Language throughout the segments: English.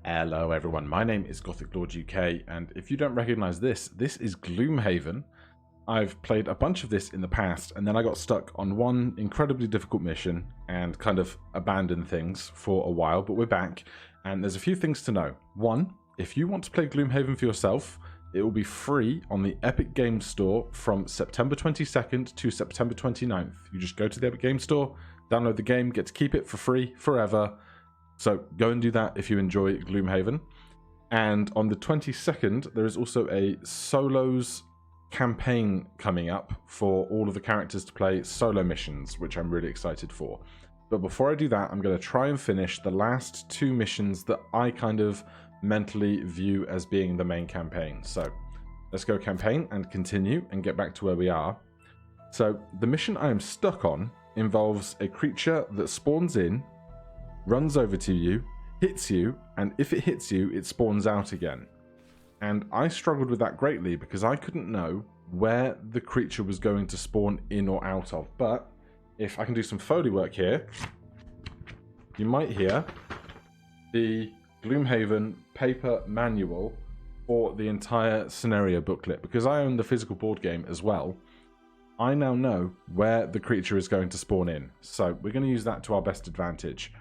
Hello everyone, my name is Gothic Lord UK, and if you don't recognise this is Gloomhaven. I've played a bunch of this in the past, and then I got stuck on one incredibly difficult mission and kind of abandoned things for a while, but we're back, and there's a few things to know. One, if you want to play Gloomhaven for yourself, it will be free on the Epic Games Store from September 22nd to September 29th. You just go to the Epic Games Store, download the game, get to keep it for free forever. So go and do that if you enjoy Gloomhaven. And on the 22nd, there is also a solos campaign coming up for all of the characters to play solo missions, which I'm really excited for. But before I do that, I'm going to try and finish the last two missions that I kind of mentally view as being the main campaign. So let's go campaign and continue and get back to where we are. So the mission I am stuck on involves a creature that spawns in, runs over to you, hits you, and if it hits you, it spawns out again. And I struggled with that greatly because I couldn't know where the creature was going to spawn in or out of. But if I can do some Foley work here, you might hear the Gloomhaven paper manual for the entire scenario booklet. Because I own the physical board game as well, I now know where the creature is going to spawn in. So we're going to use that to our best advantage.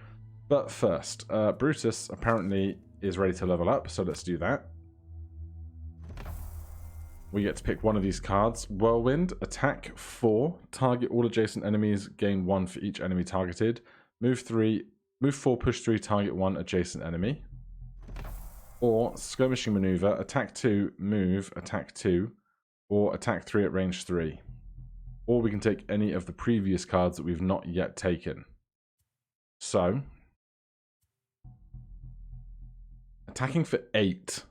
But first, Brutus apparently is ready to level up, so let's do that. We get to pick one of these cards. Whirlwind, attack 4, target all adjacent enemies, gain 1 for each enemy targeted. Move 4, push 3, target 1 adjacent enemy. Or skirmishing maneuver, attack 2, move, attack 2, or attack 3 at range 3. Or we can take any of the previous cards that we've not yet taken. So attacking for 8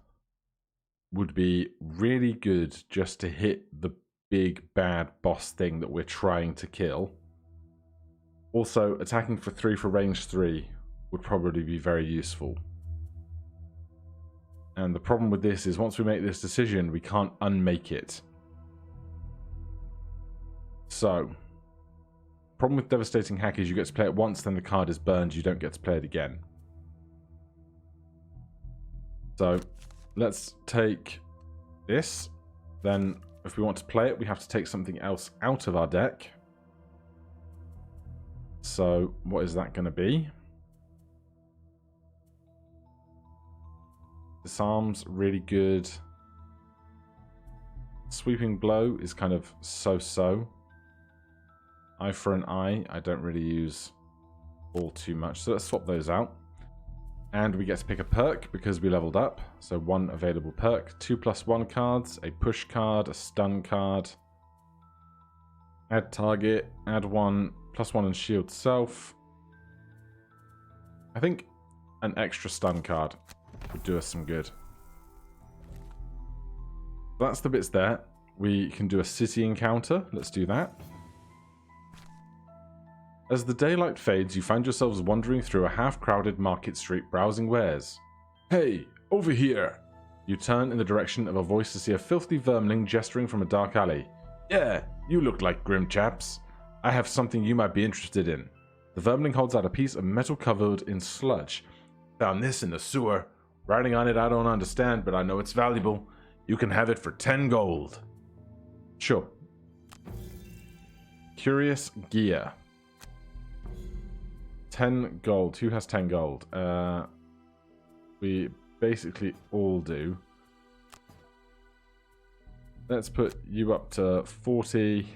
would be really good just to hit the big bad boss thing that we're trying to kill. Also, attacking for 3 for range 3 would probably be very useful. And the problem with this is once we make this decision, we can't unmake it. So, problem with Devastating Hack is you get to play it once, then the card is burned, you don't get to play it again. So let's take this. Then if we want to play it, we have to take something else out of our deck. So what is that going to be? Disarm's really good. Sweeping Blow is kind of so-so. Eye for an eye, I don't really use all too much. So let's swap those out. And we get to pick a perk because we leveled up. So 1 available perk, 2+1 cards, a push card, a stun card. Add target, add 1, +1 and shield self. I think an extra stun card would do us some good. That's the bits there. We can do a city encounter. Let's do that. As the daylight fades, you find yourselves wandering through a half-crowded market street browsing wares. Hey, over here! You turn in the direction of a voice to see a filthy vermling gesturing from a dark alley. Yeah, you look like grim chaps. I have something you might be interested in. The vermling holds out a piece of metal covered in sludge. Found this in the sewer. Writing on it I don't understand, but I know it's valuable. You can have it for 10 gold. Sure. Curious gear. 10 gold. Who has 10 gold? We basically all do. Let's put you up to 40.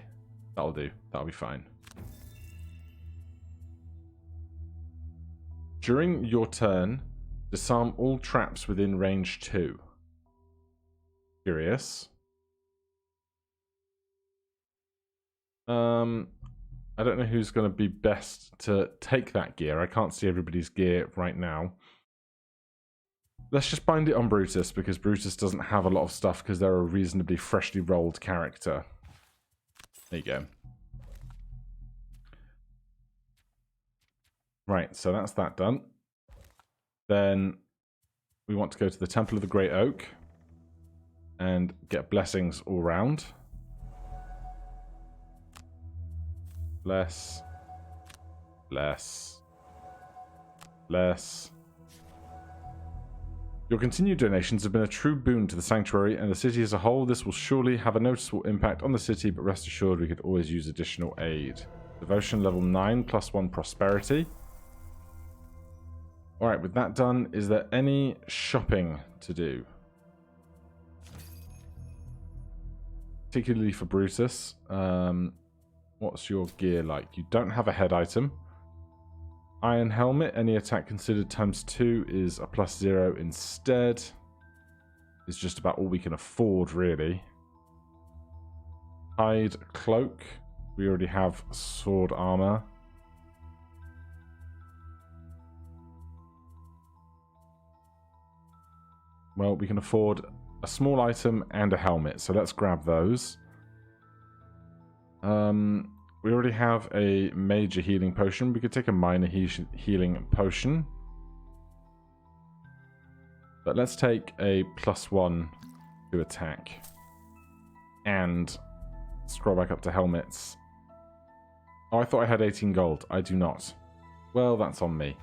That'll do. That'll be fine. During your turn, disarm all traps within range 2. Curious. I don't know who's going to be best to take that gear. I can't see everybody's gear right now. Let's just bind it on Brutus, because Brutus doesn't have a lot of stuff because they're a reasonably freshly rolled character. There you go. Right, so that's that done. Then we want to go to the Temple of the Great Oak and get blessings all round. Less. Your continued donations have been a true boon to the Sanctuary and the city as a whole. This will surely have a noticeable impact on the city, but rest assured we could always use additional aid. Devotion level 9, +1 prosperity. Alright, with that done, is there any shopping to do? Particularly for Brutus. What's your gear like? You don't have a head item. Iron helmet, any attack considered ×2 is a +0 instead. It's just about all we can afford, really. Hide cloak. We already have sword armor. Well, we can afford a small item and a helmet, so let's grab those. We already have a major healing potion. We could take a minor healing potion. But let's take a +1 to attack. And scroll back up to helmets. Oh, I thought I had 18 gold. I do not. Well, that's on me.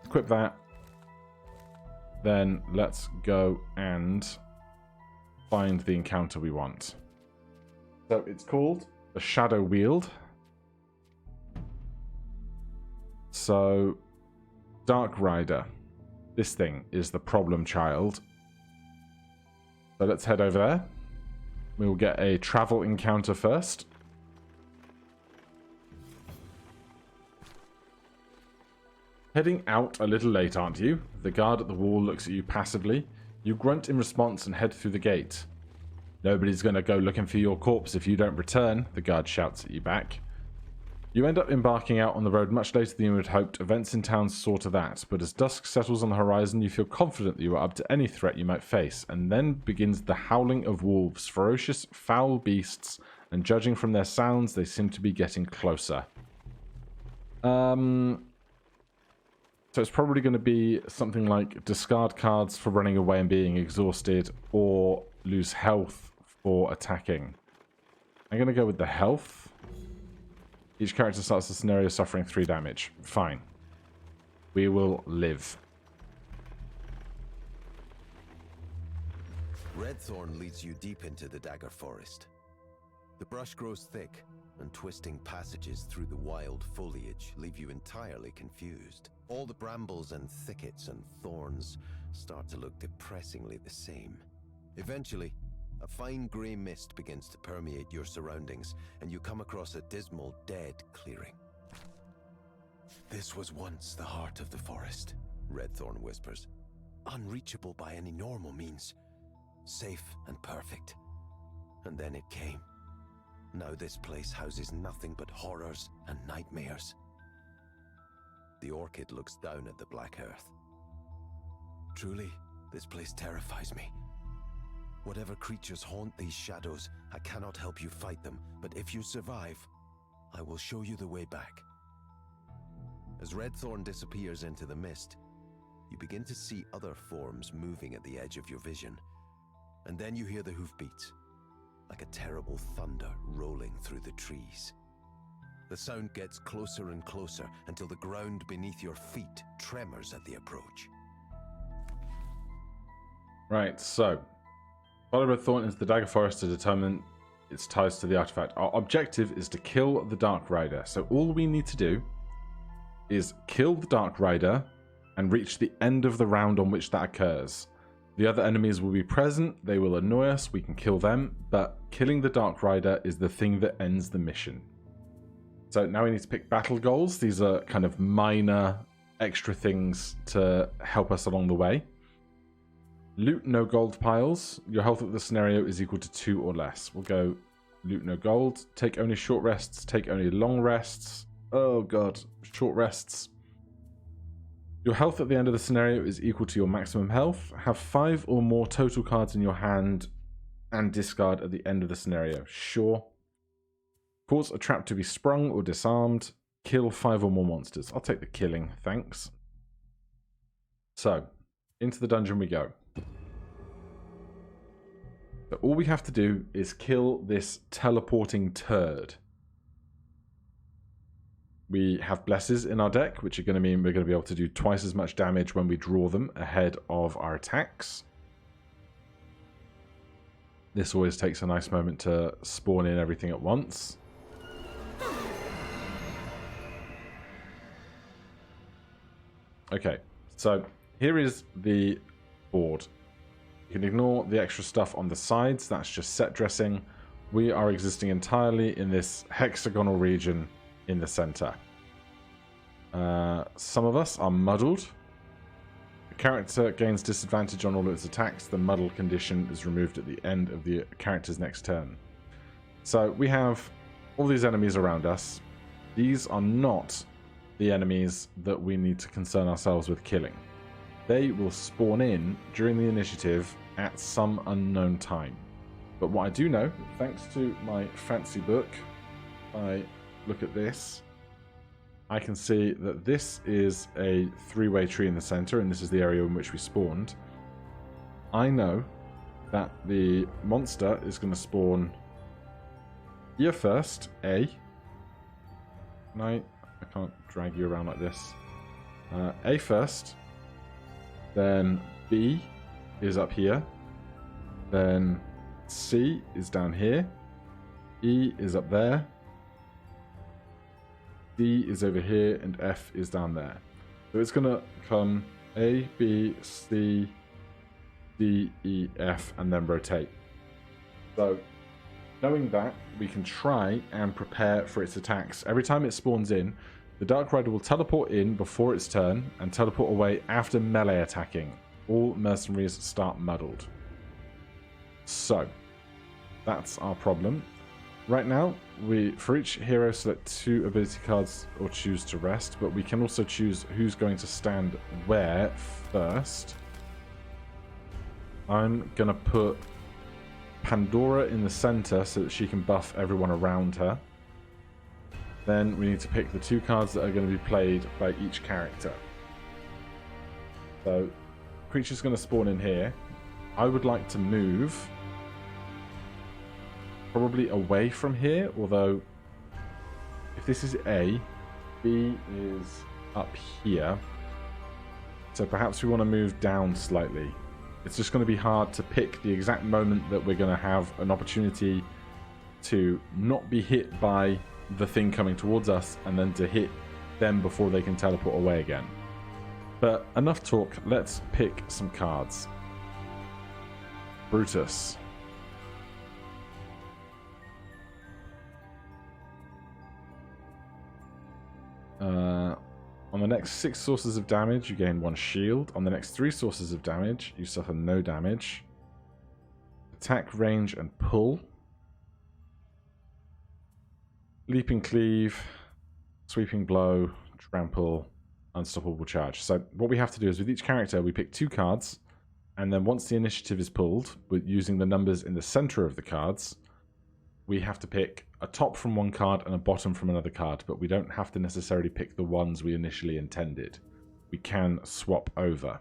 Equip that. Then let's go and find the encounter we want. So it's called the Shadow Weald. So, Dark Rider. This thing is the problem child. So let's head over there. We will get a travel encounter first. Heading out a little late, aren't you? The guard at the wall looks at you passively. You grunt in response and head through the gate. Nobody's going to go looking for your corpse if you don't return, the guard shouts at you back. You end up embarking out on the road much later than you had hoped. Events in town saw to that, but as dusk settles on the horizon, you feel confident that you are up to any threat you might face, and then begins the howling of wolves, ferocious, foul beasts, and judging from their sounds, they seem to be getting closer. So it's probably going to be something like discard cards for running away and being exhausted, or lose health for attacking. I'm going to go with the health. Each character starts the scenario suffering 3 damage. Fine. We will live. Redthorn leads you deep into the Dagger Forest. The brush grows thick, and twisting passages through the wild foliage leave you entirely confused. All the brambles and thickets and thorns start to look depressingly the same. Eventually, a fine grey mist begins to permeate your surroundings, and you come across a dismal, dead clearing. This was once the heart of the forest, Redthorn whispers. Unreachable by any normal means. Safe and perfect. And then it came. Now this place houses nothing but horrors and nightmares. The orchid looks down at the black earth. Truly, this place terrifies me. Whatever creatures haunt these shadows, I cannot help you fight them, but if you survive, I will show you the way back. As Redthorn disappears into the mist, you begin to see other forms moving at the edge of your vision, and then you hear the hoofbeats, like a terrible thunder rolling through the trees. The sound gets closer and closer until the ground beneath your feet tremors at the approach. Right, so follow Redthorn into the Dagger Forest to determine its ties to the artifact. Our objective is to kill the Dark Rider. So all we need to do is kill the Dark Rider and reach the end of the round on which that occurs. The other enemies will be present, they will annoy us, we can kill them, but killing the Dark Rider is the thing that ends the mission. So now we need to pick battle goals. These are kind of minor extra things to help us along the way. Loot no gold piles. Your health at the scenario is equal to 2 or less. We'll go loot no gold. Take only short rests. Take only long rests. Oh god, short rests. Your health at the end of the scenario is equal to your maximum health. Have 5 or more total cards in your hand and discard at the end of the scenario. Sure. Cause a trap to be sprung or disarmed. Kill 5 or more monsters. I'll take the killing, thanks. So, into the dungeon we go. So all we have to do is kill this teleporting turd. We have blesses in our deck, which are going to mean we're going to be able to do twice as much damage when we draw them ahead of our attacks. This always takes a nice moment to spawn in everything at once. Okay, so here is the board. You can ignore the extra stuff on the sides, that's just set dressing. We are existing entirely in this hexagonal region in the center. Some of us are muddled. The character gains disadvantage on all of its attacks. The muddle condition is removed at the end of the character's next turn. So we have all these enemies around us. These are not the enemies that we need to concern ourselves with killing. They will spawn in during the initiative at some unknown time. But what I do know, thanks to my fancy book, if I look at this, I can see that this is a three-way tree in the center, and this is the area in which we spawned. I know that the monster is going to spawn here first, A. No, I can't drag you around like this. A first, then B is up here, then C is down here, E is up there, D is over here, and F is down there. So it's going to come A, B, C, D, E, F, and then rotate. So, knowing that, we can try and prepare for its attacks. Every time it spawns in, the Dark Rider will teleport in before its turn, and teleport away after melee attacking. All mercenaries start muddled. So, that's our problem. Right now, we, for each hero, select 2 ability cards or choose to rest, but we can also choose who's going to stand where first. I'm going to put Pandora in the center so that she can buff everyone around her. Then we need to pick the 2 cards that are going to be played by each character. So, creature's going to spawn in here. I would like to move probably away from here, although if this is A, B is up here. So perhaps we want to move down slightly. It's just going to be hard to pick the exact moment that we're going to have an opportunity to not be hit by the thing coming towards us and then to hit them before they can teleport away again. But enough talk, let's pick some cards. Brutus. On the next 6 sources of damage, you gain 1 shield. On the next 3 sources of damage, you suffer no damage. Attack, range, and pull. Leaping cleave, sweeping blow, trample, unstoppable charge. So what we have to do is with each character, we pick 2 cards, and then once the initiative is pulled, with using the numbers in the center of the cards, we have to pick a top from one card and a bottom from another card, but we don't have to necessarily pick the ones we initially intended. We can swap over.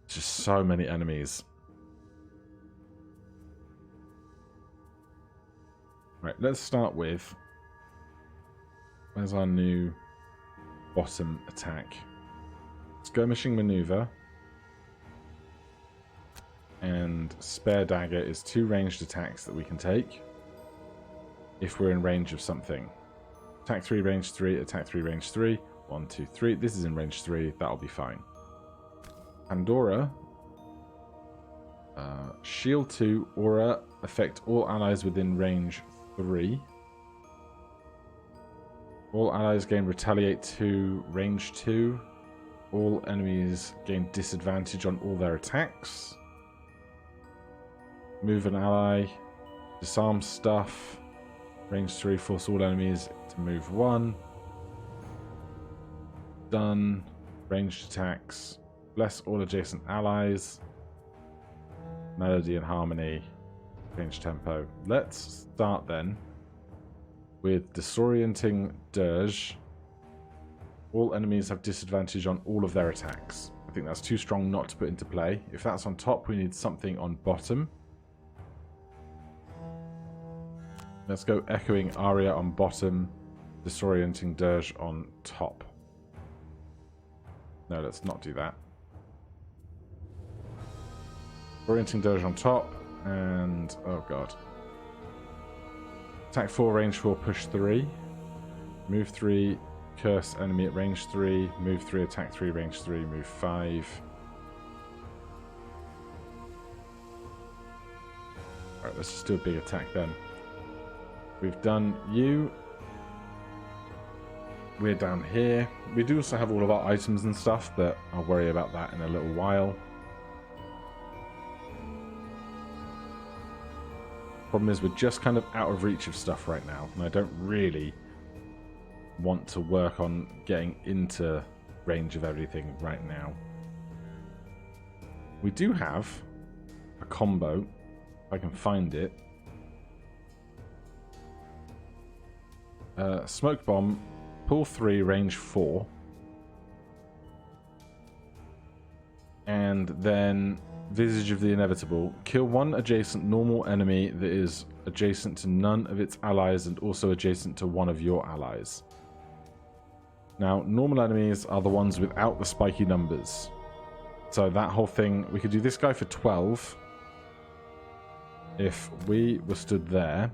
Just so many enemies. Right, let's start with... Where's our new bottom attack? Skirmishing Maneuver. And Spare Dagger is 2 ranged attacks that we can take if we're in range of something. Attack 3, range 3, attack 3, range 3. 1, 2, 3. This is in range 3. That'll be fine. Pandora. Shield 2, Aura. Affect all allies within range 3. All allies gain Retaliate 2, range 2. All enemies gain disadvantage on all their attacks. Move an ally, disarm stuff, range 3, force all enemies to move 1. Done. Ranged attacks, bless all adjacent allies, melody and harmony, change tempo. Let's start then with Disorienting Dirge. All enemies have disadvantage on all of their attacks. I think that's too strong not to put into play. If that's on top, we need something on bottom. Let's go Echoing Aria on bottom, Disorienting Dirge on top. No, let's not do that. Disorienting Dirge on top, and oh god. Attack 4, range 4, push 3. Move 3, curse enemy at range 3. Move 3, attack 3, range 3, move 5. Alright, let's just do a big attack then. We've done you. We're down here. We do also have all of our items and stuff, but I'll worry about that in a little while. Problem is we're just kind of out of reach of stuff right now, and I don't really want to work on getting into range of everything right now. We do have a combo, if I can find it. Smoke Bomb, pull 3, range 4. And then Visage of the Inevitable. Kill one adjacent normal enemy that is adjacent to none of its allies and also adjacent to one of your allies. Now, normal enemies are the ones without the spiky numbers. So that whole thing, we could do this guy for 12. If we were stood there.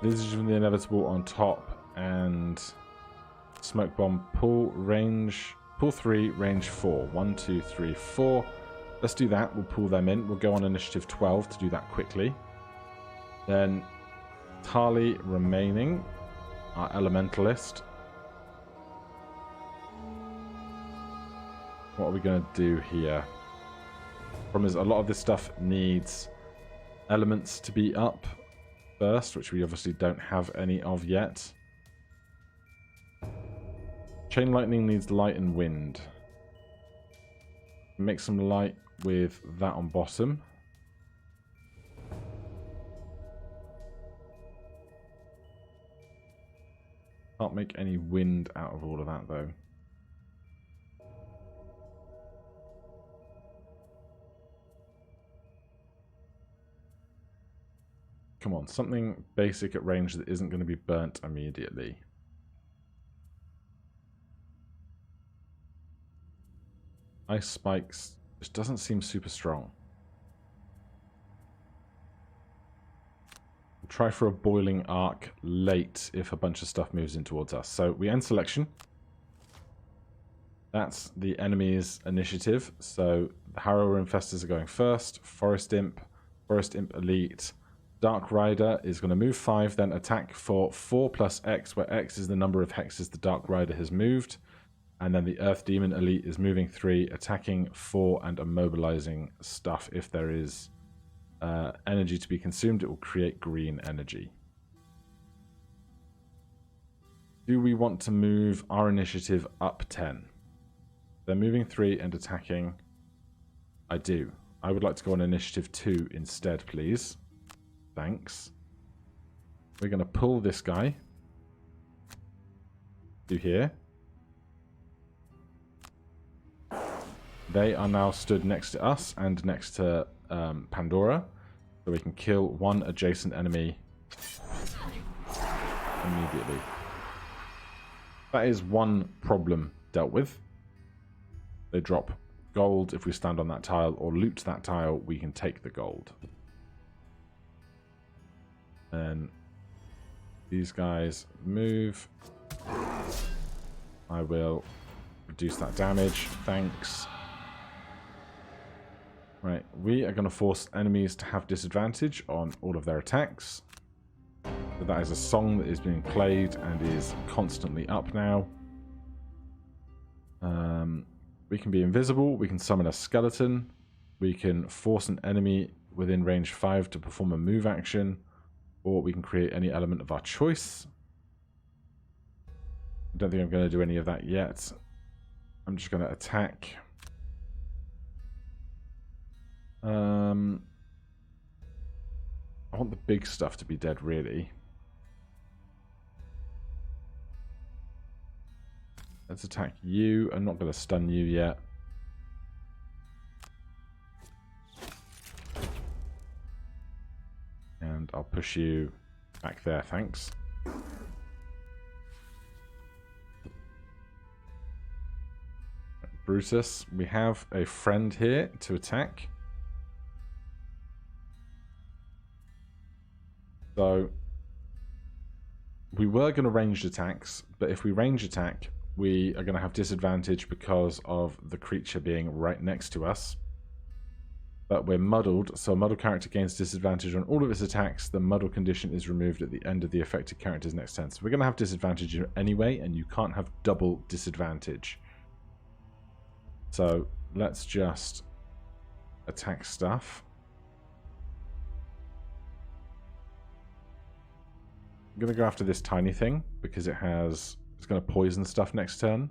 Visage of the Inevitable on top and Smoke Bomb, pull 3, range 4. 1, 2, 3, 4. Let's do that. We'll pull them in. We'll go on initiative 12 to do that quickly. Then Tali remaining, our elementalist. What are we going to do here? Problem is, a lot of this stuff needs elements to be up first, which we obviously don't have any of yet. Chain Lightning needs light and wind. Make some light with that on bottom. Can't make any wind out of all of that though. Come on, something basic at range that isn't going to be burnt immediately. Ice Spikes just doesn't seem super strong. We'll try for a Boiling Arc late if a bunch of stuff moves in towards us. So we end selection. That's the enemy's initiative. So the Harrower Infestors are going first. Forest Imp Elite. Dark Rider is going to move 5, then attack for 4 plus X, where X is the number of hexes the Dark Rider has moved. And then the Earth Demon Elite is moving 3, attacking 4, and immobilizing stuff. If there is energy to be consumed, it will create green energy. Do we want to move our initiative up 10? They're moving 3 and attacking. I do. I would like to go on initiative 2 instead, please. Thanks. We're going to pull this guy to here. They are now stood next to us and next to Pandora, so we can kill one adjacent enemy immediately. That is one problem dealt with. They drop gold if we stand on that tile, or loot that tile, we can take the gold. And these guys move. I will reduce that damage. Thanks. Right, we are going to force enemies to have disadvantage on all of their attacks. So that is a song that is being played and is constantly up now. We can be invisible. We can summon a skeleton. We can force an enemy within range 5 to perform a move action. Or we can create any element of our choice. I don't think I'm going to do any of that yet. I'm just going to attack. I want the big stuff to be dead, really. Let's attack you. I'm not going to stun you yet. And push you back there, thanks. Brutus, we have a friend here to attack. So, we were going to ranged attacks, but if we range attack, we are going to have disadvantage because of the creature being right next to us. But we're muddled, so a muddled character gains disadvantage on all of its attacks. The muddle condition is removed at the end of the affected character's next turn. So we're going to have disadvantage anyway, and you can't have double disadvantage. So let's just attack stuff. I'm going to go after this tiny thing because it's going to poison stuff next turn.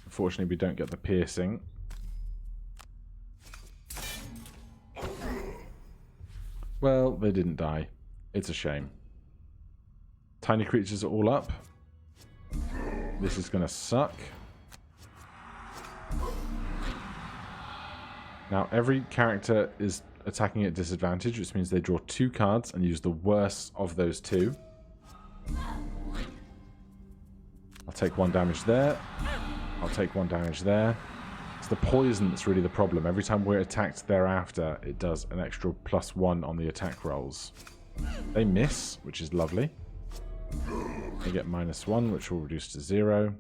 Unfortunately, we don't get the piercing. Well, they didn't die. It's a shame. Tiny creatures are all up. This is going to suck. Now, every character is attacking at disadvantage, which means they draw 2 cards and use the worst of those 2. I'll take 1 damage there. I'll take 1 damage there. It's the poison that's really the problem. Every time we're attacked thereafter, it does an extra +1 on the attack rolls. They miss, which is lovely. They get -1, which will reduce to 0.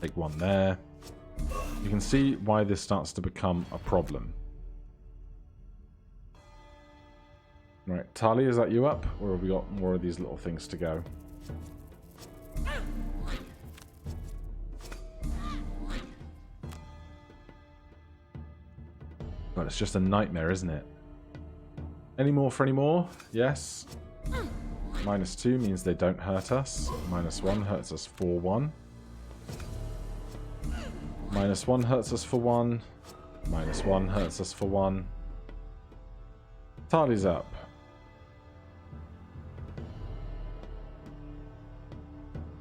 Take 1 there. You can see why this starts to become a problem. Right, Tali, is that you up? Or have we got more of these little things to go? But it's just a nightmare, isn't it? Any more for any more? Yes. -2 means they don't hurt us. -1 hurts us for 1. -1 hurts us for 1. -1 hurts us for 1. Tali's up.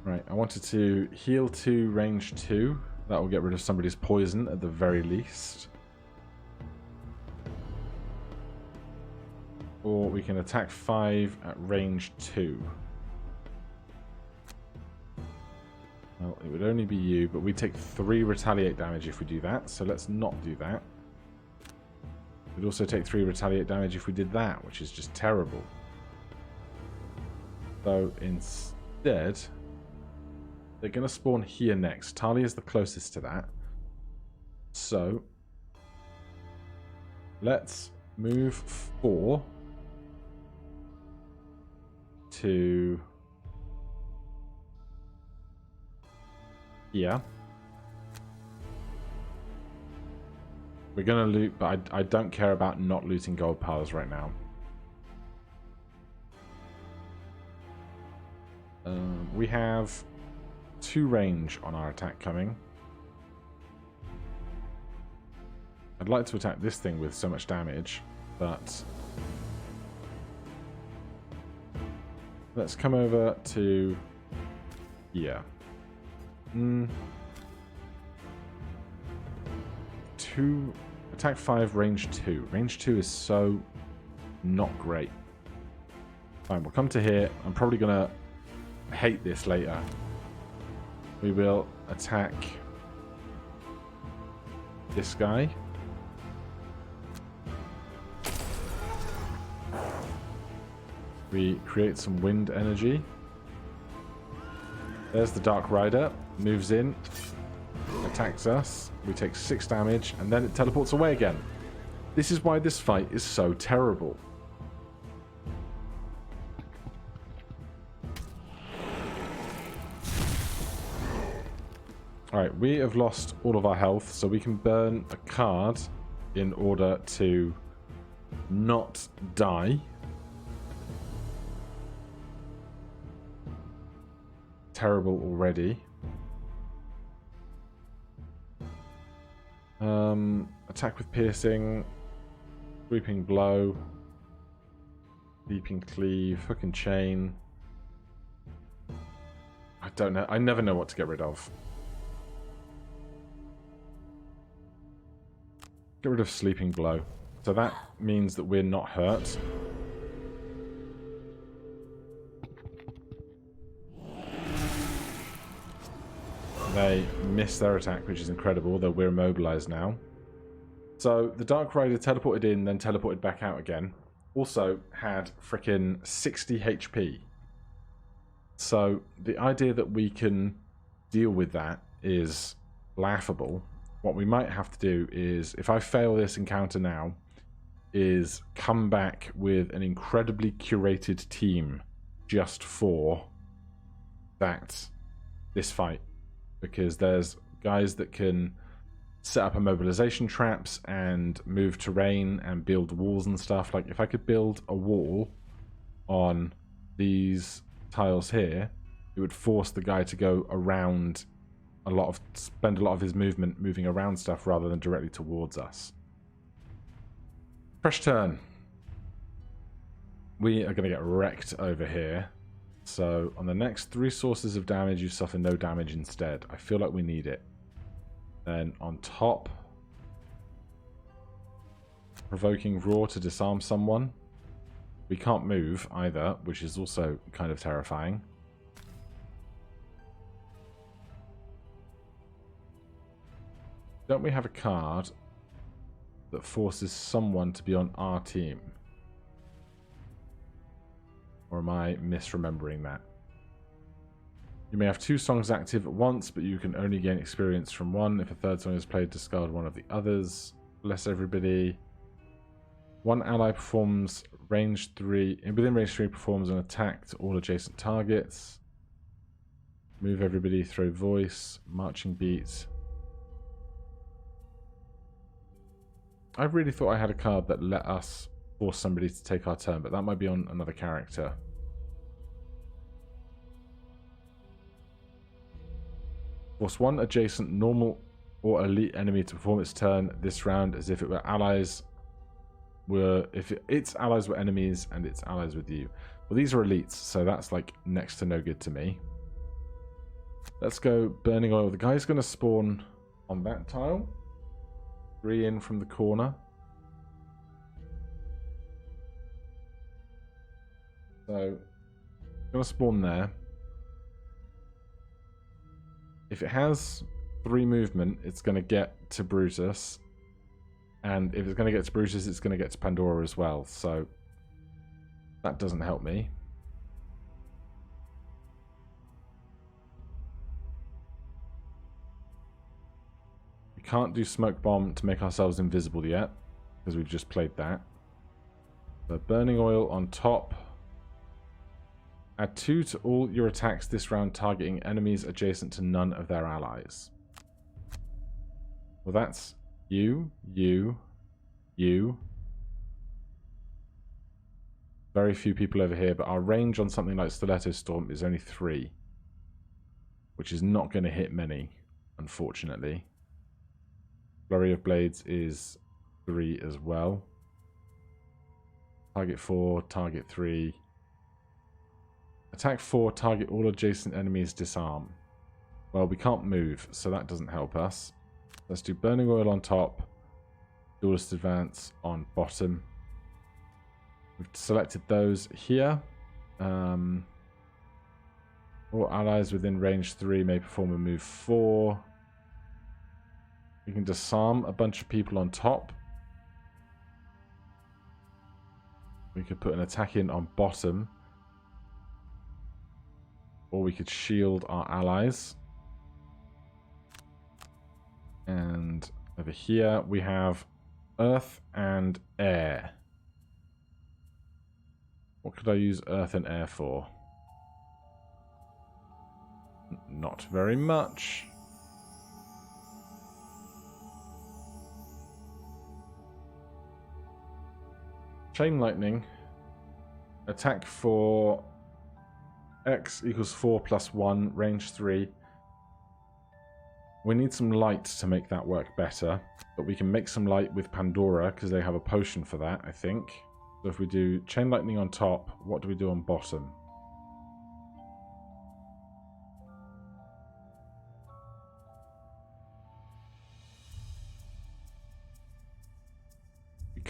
Right, I wanted to heal 2, range 2. That will get rid of somebody's poison at the very least. Or we can attack 5 at range 2. Well, it would only be you, but we take 3 retaliate damage if we do that, so let's not do that. We'd also take 3 retaliate damage if we did that, which is just terrible. So instead, they're going to spawn here next. Tali is the closest to that. So let's move 4 to here. We're going to loot, but I don't care about not looting gold piles right now. We have 2 range on our attack coming. I'd like to attack this thing with so much damage, but let's come over to here. 2 attack 5, range 2. Range 2 is so not great. Fine, we'll come to here. I'm probably gonna hate this later. We will attack this guy. We create some wind energy. There's the Dark Rider. Moves in. Attacks us. We take 6 damage. And then it teleports away again. This is why this fight is so terrible. Alright, we have lost all of our health. So we can burn a card in order to not die. Terrible already. Attack with piercing, sweeping blow, leaping cleave, hook and chain. I don't know. I never know what to get rid of. Get rid of Sleeping Blow. So that means that we're not hurt. They missed their attack, which is incredible, though we're immobilized now. So the Dark Rider teleported in, then teleported back out again. Also had frickin' 60 HP. So the idea that we can deal with that is laughable. What we might have to do is, if I fail this encounter now, is come back with an incredibly curated team just for this fight. Because there's guys that can set up immobilization traps and move terrain and build walls and stuff. Like, if I could build a wall on these tiles here, it would force the guy to go around spend a lot of his movement moving around stuff rather than directly towards us. Fresh turn. We are going to get wrecked over here. So on the next 3 sources of damage, you suffer no damage instead. I feel like we need it. Then on top, provoking roar to disarm someone. We can't move either, which is also kind of terrifying. Don't we have a card that forces someone to be on our team? Or am I misremembering that? You may have 2 songs active at once, but you can only gain experience from one. If a third song is played, discard one of the others. Bless everybody. One ally performs range 3. Within range 3, performs an attack to all adjacent targets. Move everybody, throw voice, marching beat. I really thought I had a card that let us force somebody to take our turn, but that might be on another character. Force one adjacent normal or elite enemy to perform its turn this round as if it were allies. Its allies were enemies and its allies with you. Well, these are elites, so that's like next to no good to me. Let's go Burning Oil. The guy's going to spawn on that tile. 3 in from the corner. So, going to spawn there. If it has 3 movement, it's going to get to Brutus. And if it's going to get to Brutus, it's going to get to Pandora as well. So, that doesn't help me. We can't do Smoke Bomb to make ourselves invisible yet, because we've just played that. So Burning Oil on top. Add 2 to all your attacks this round targeting enemies adjacent to none of their allies. Well, that's you. Very few people over here, but our range on something like Stiletto Storm is only 3. Which is not going to hit many, unfortunately. Flurry of Blades is 3 as well. Target 4, target 3. Attack 4, target all adjacent enemies, disarm. Well, we can't move, so that doesn't help us. Let's do Burning Oil on top. Duelist Advance on bottom. We've selected those here. All allies within range 3 may perform a move 4. We can disarm a bunch of people on top. We could put an attack in on bottom. Or we could shield our allies. And over here we have Earth and Air. What could I use Earth and Air for? Not very much. Chain Lightning. Attack for X equals 4 plus 1, range 3. We need some light to make that work better, but we can make some light with Pandora because they have a potion for that, I think. So if we do Chain Lightning on top, what do we do on bottom?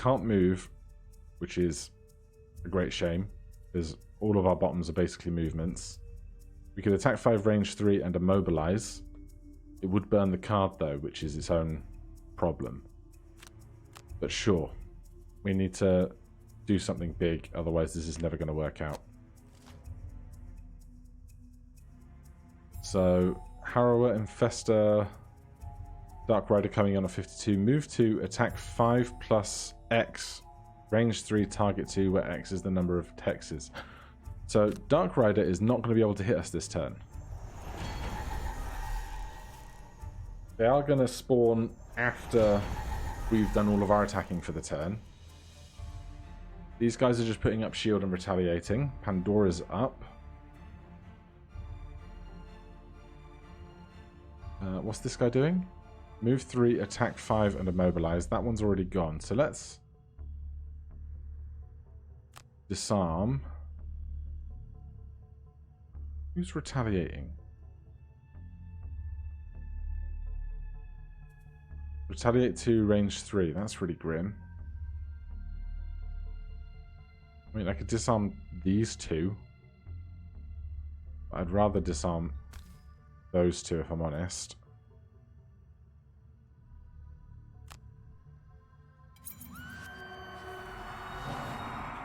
can't move, which is a great shame, because all of our bottoms are basically movements. We could attack 5, range 3, and immobilize. It would burn the card, though, which is its own problem. But sure, we need to do something big, otherwise this is never going to work out. So, Harrower, Infester, Dark Rider coming on at 52. Move 2, attack 5 plus X, range 3, target 2, where X is the number of hexes. So, Dark Rider is not going to be able to hit us this turn. They are going to spawn after we've done all of our attacking for the turn. These guys are just putting up shield and retaliating. Pandora's up. What's this guy doing? Move 3, attack 5, and immobilize. That one's already gone. So let's disarm. Who's retaliating? Retaliate 2, range 3. That's really grim. I mean, I could disarm these two. I'd rather disarm those two, if I'm honest.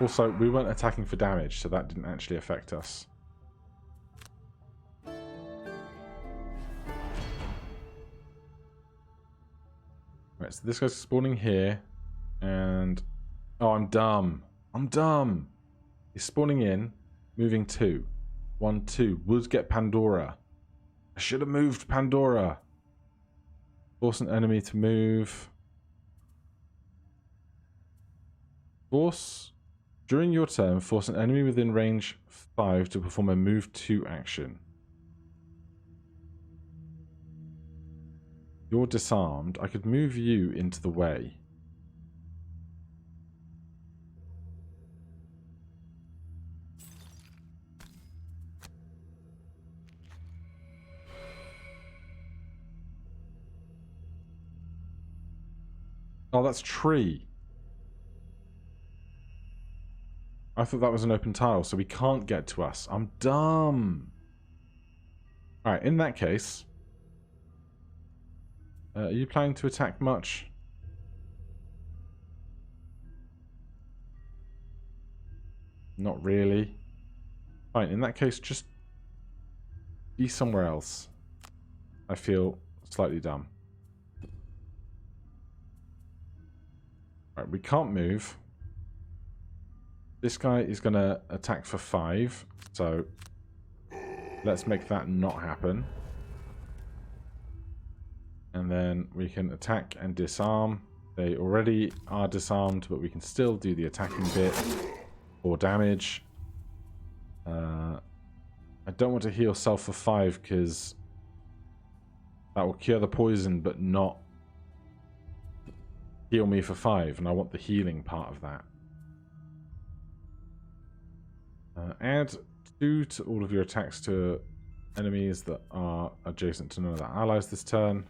Also, we weren't attacking for damage, so that didn't actually affect us. Right, so this guy's spawning here, and... Oh, I'm dumb. I'm dumb. He's spawning in, moving 2. 1, 2. Would get Pandora. I should have moved Pandora. Force an enemy to move. Force... During your turn, force an enemy within range 5 to perform a move 2 action. You're disarmed. I could move you into the way. Oh, that's tree. I thought that was an open tile, so he can't get to us. I'm dumb. Alright, in that case... are you planning to attack much? Not really. Fine, in that case, just... be somewhere else. I feel slightly dumb. Alright, we can't move. This guy is going to attack for 5, so let's make that not happen. And then we can attack and disarm. They already are disarmed, but we can still do the attacking bit for damage. I don't want to heal self for 5 because that will cure the poison, but not heal me for 5, and I want the healing part of that. Add 2 to all of your attacks to enemies that are adjacent to none of their allies this turn.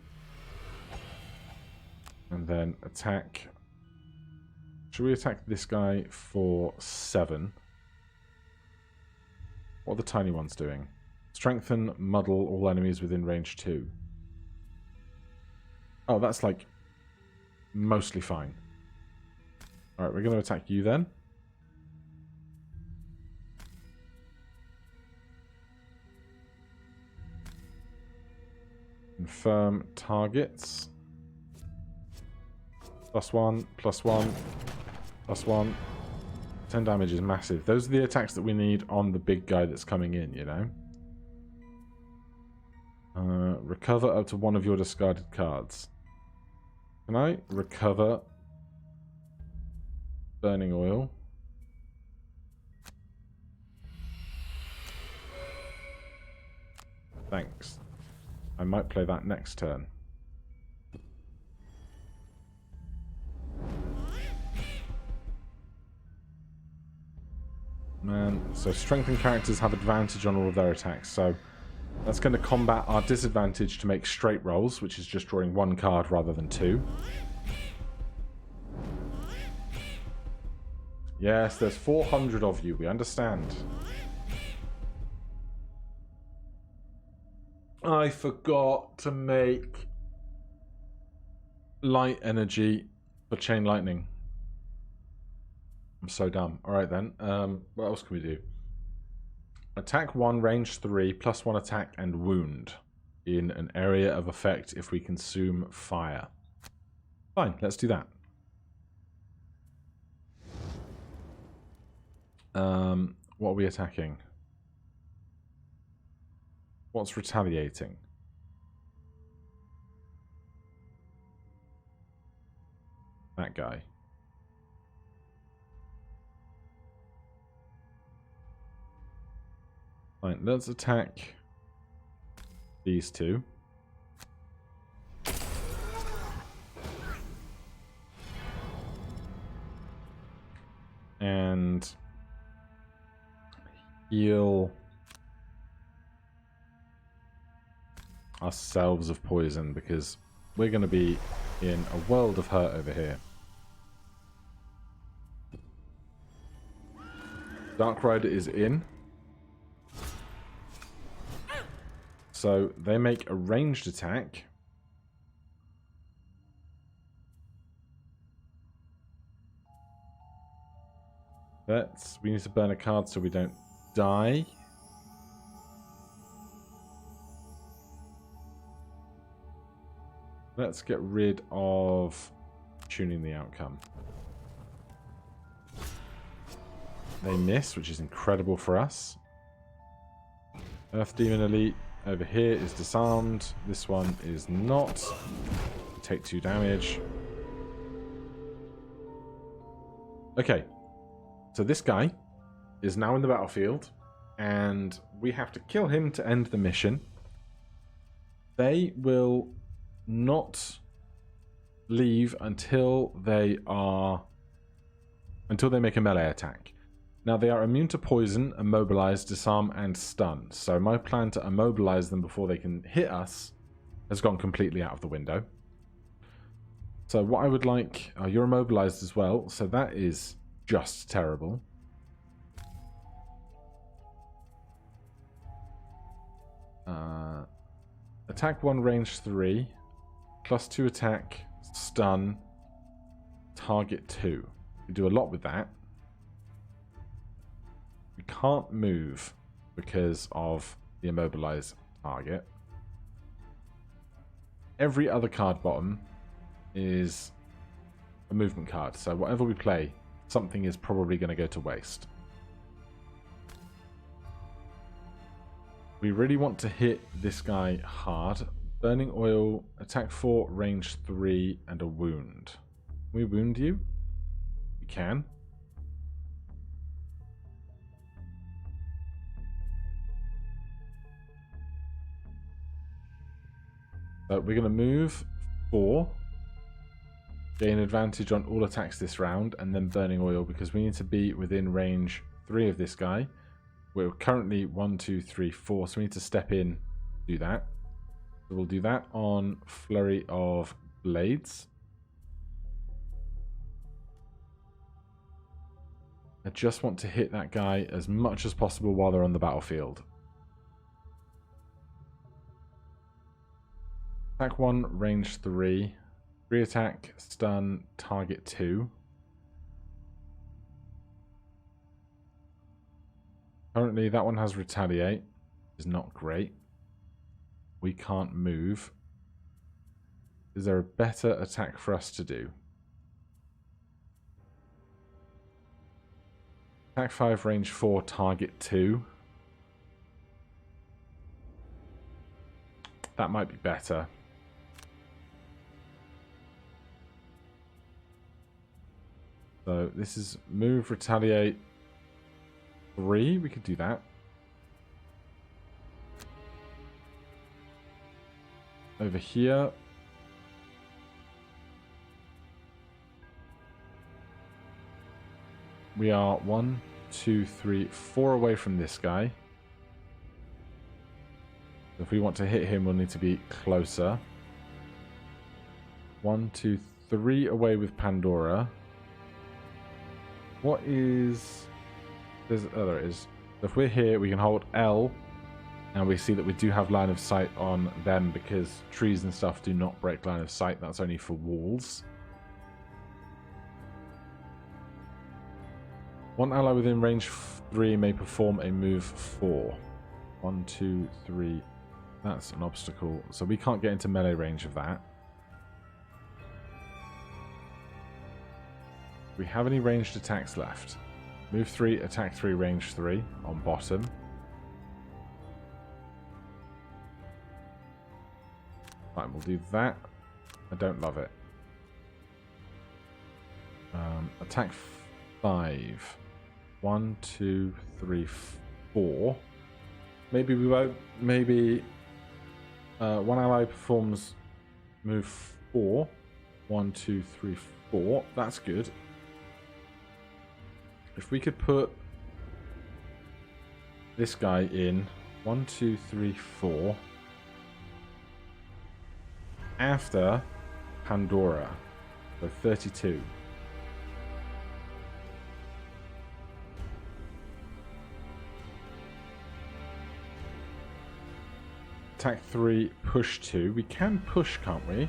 And then attack. Should we attack this guy for 7? What are the tiny ones doing? Strengthen, muddle all enemies within range 2. Oh, that's like mostly fine. Alright, we're going to attack you then. Confirm targets. +1, +1, +1. 10 damage is massive. Those are the attacks that we need on the big guy that's coming in, you know? Recover up to 1 of your discarded cards. Can I recover burning oil? Thanks. I might play that next turn. Man, so strengthened characters have advantage on all of their attacks, so that's going to combat our disadvantage to make straight rolls, which is just drawing 1 card rather than 2. Yes, there's 400 of you. We understand. I forgot to make light energy for chain lightning. I'm so dumb. Alright then. What else can we do? Attack 1, range 3, +1 attack and wound in an area of effect if we consume fire. Fine, let's do that. What are we attacking? What's retaliating? That guy. Fine, let's attack these two. And heal ourselves of poison because we're going to be in a world of hurt over here. Dark Rider is in. So they make a ranged attack. We need to burn a card so we don't die. Let's get rid of tuning the outcome. They miss, which is incredible for us. Earth Demon Elite over here is disarmed. This one is not. Take 2 damage. Okay. So this guy is now in the battlefield, and we have to kill him to end the mission. They will not leave until they make a melee attack. Now they are immune to poison, immobilize, disarm, and stun. So my plan to immobilize them before they can hit us has gone completely out of the window. So what I would like... Oh, you're immobilized as well, so that is just terrible. Attack 1, range 3. +2 attack, stun, target 2. We do a lot with that. We can't move because of the immobilize target. Every other card bottom is a movement card, so whatever we play, something is probably going to go to waste. We really want to hit this guy hard. Burning Oil, attack 4, range 3, and a wound. Can we wound you? We can. We're going to move 4. Gain advantage on all attacks this round, and then Burning Oil because we need to be within range 3 of this guy. We're currently 1, 2, 3, 4, so we need to step in, do that. So we'll do that on Flurry of Blades. I just want to hit that guy as much as possible while they're on the battlefield. Attack 1, range 3. 3 attack, stun, target 2. Currently that one has retaliate, which is not great. We can't move. Is there a better attack for us to do? Attack 5, range 4, target 2. That might be better. So this is move, retaliate 3. We could do that. Over here. We are 1, 2, 3, 4 away from this guy. If we want to hit him, we'll need to be closer. 1, 2, 3 away with Pandora. What is... there it is. So if we're here, we can hold L, and we see that we do have line of sight on them because trees and stuff do not break line of sight. That's only for walls. One ally within range 3 may perform a move 4. 1, 2, 3. That's an obstacle. So we can't get into melee range of that. Do we have any ranged attacks left? Move 3, attack 3, range 3 on bottom. Right, we'll do that. I don't love it. Attack 5. 1, 2, 3, 4. Maybe we won't. Maybe one ally performs move 4. 1, 2, 3, 4. That's good. If we could put this guy in 1, 2, 3, 4 after Pandora, so 32. Attack 3, push 2. We can push, can't we?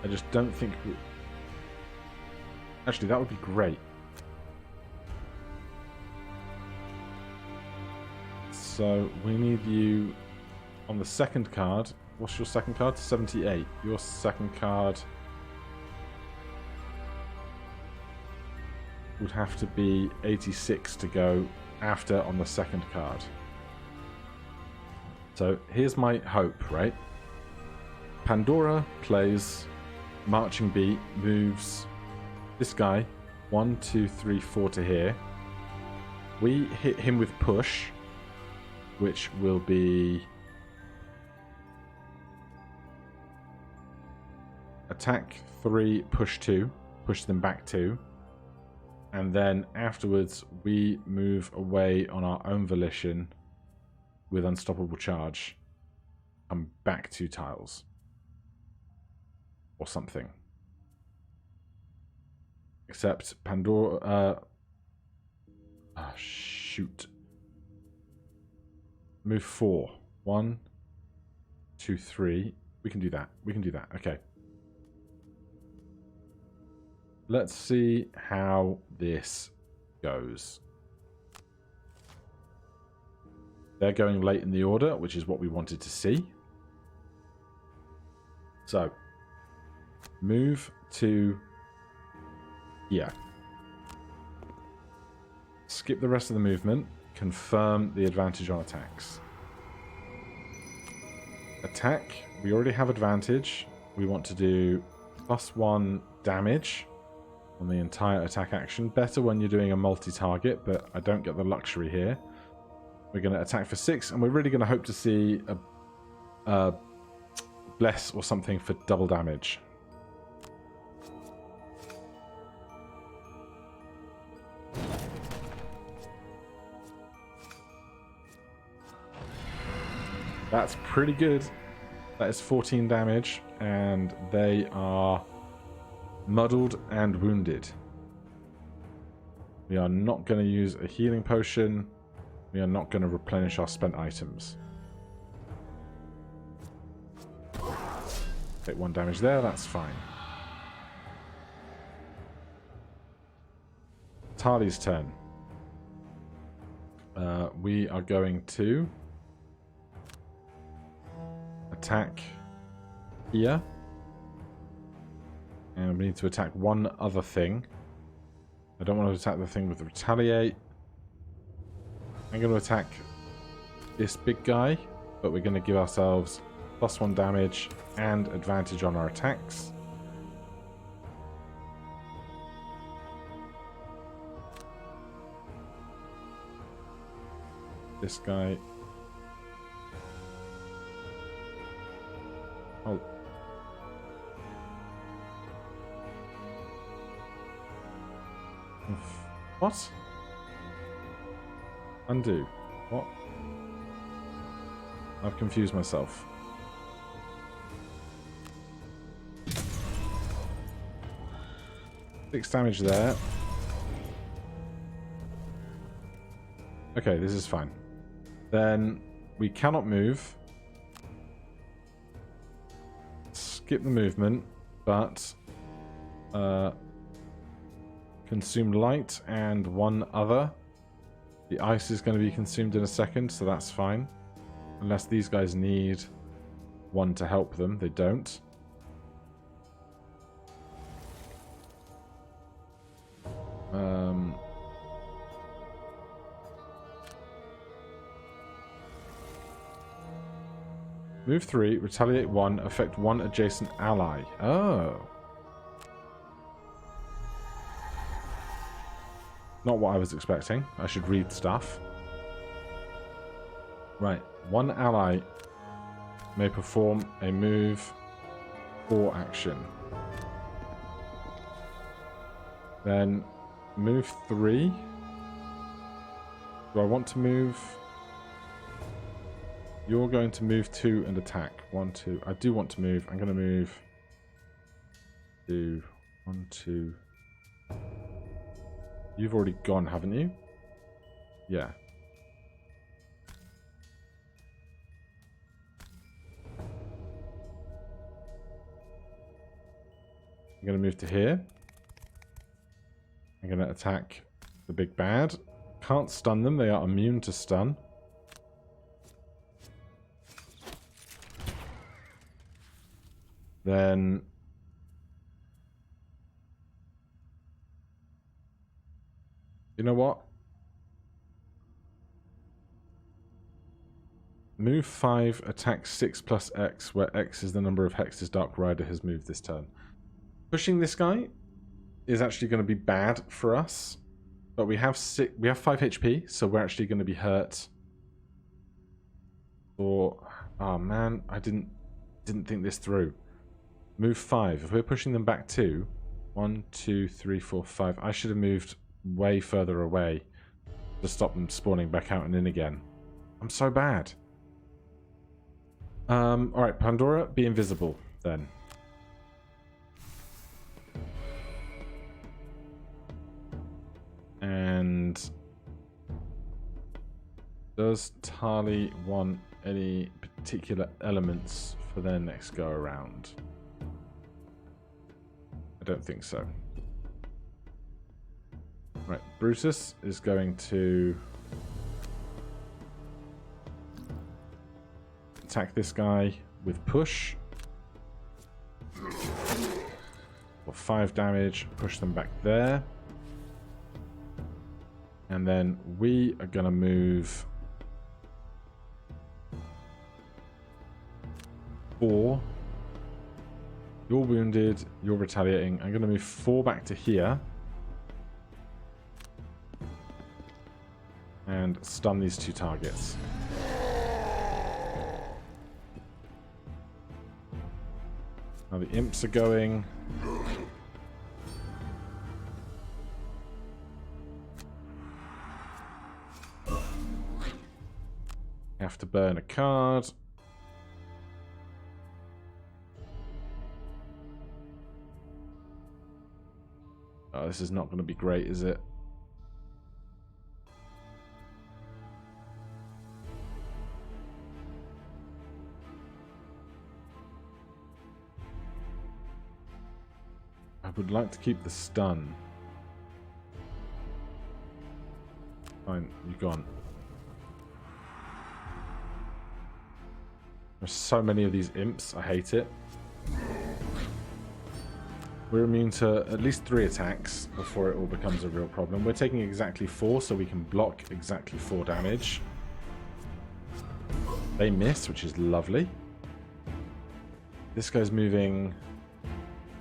I just don't think we... Actually, that would be great. So we need you on the second card. What's your second card? 78. Your second card would have to be 86 to go after on the second card. So here's my hope, right? Pandora plays marching beat, moves this guy 1, 2, 3, 4 to here. We hit him with push, which will be attack 3, push 2, push them back 2, and then afterwards we move away on our own volition with unstoppable charge, come back 2 tiles or something. Except Pandora. Shoot. Move 4. 1, 2, 3. We can do that. We can do that. Okay. Let's see how this goes. They're going late in the order, which is what we wanted to see. So, move to here. Skip the rest of the movement. Confirm the advantage on attacks. Attack. We already have advantage. We want to do +1 damage on the entire attack action. Better when you're doing a multi-target, but I don't get the luxury here. We're going to attack for 6, and we're really going to hope to see a bless or something for double damage. That's pretty good. That is 14 damage, and they are muddled and wounded. We are not going to use a healing potion. We are not going to replenish our spent items. Take 1 damage there, that's fine. Tali's turn. We are going to attack here. And we need to attack one other thing. I don't want to attack the thing with the retaliate. I'm going to attack this big guy, but we're going to give ourselves +1 damage and advantage on our attacks. This guy. Oh. What? Undo. What? I've confused myself. Six damage there. Okay, this is fine. Then we cannot move. Skip the movement, but consume light and one other. The ice is going to be consumed in a second, so that's fine. Unless these guys need one to help them. They don't. Move 3, retaliate 1, affect 1 adjacent ally. Oh. Not what I was expecting. I should read stuff. Right. 1 ally may perform a move or action. Then move 3. Do I want to move? You're going to move 2 and attack. 1, 2. I do want to move. I'm going to move 2. 1, 2. You've already gone, haven't you? Yeah. I'm going to move to here. I'm going to attack the big bad. Can't stun them. They are immune to stun. Then you know what? Move 5, attack 6 plus X, where X is the number of hexes Dark Rider has moved this turn. Pushing this guy is actually going to be bad for us, but we have 5 HP, so we're actually going to be hurt. Or oh man, I didn't think this through. Move 5. If we're pushing them back 2, 1, 2, 3, 4, 5. I should have moved way further away to stop them spawning back out and in again. I'm so bad. Alright, Pandora, be invisible then. And does Tali want any particular elements for their next go around? I don't think so. Right, Brutus is going to attack this guy with push. For 5 damage, push them back there. And then we are going to move 4. You're wounded, you're retaliating. I'm going to move 4 back to here. And stun these 2 targets. Now the imps are going. Have to burn a card. Oh, this is not going to be great, is it? I would like to keep the stun. Fine, you're gone. There's so many of these imps, I hate it. We're immune to at least 3 attacks before it all becomes a real problem. We're taking exactly 4, so we can block exactly 4 damage. They miss, which is lovely. This guy's moving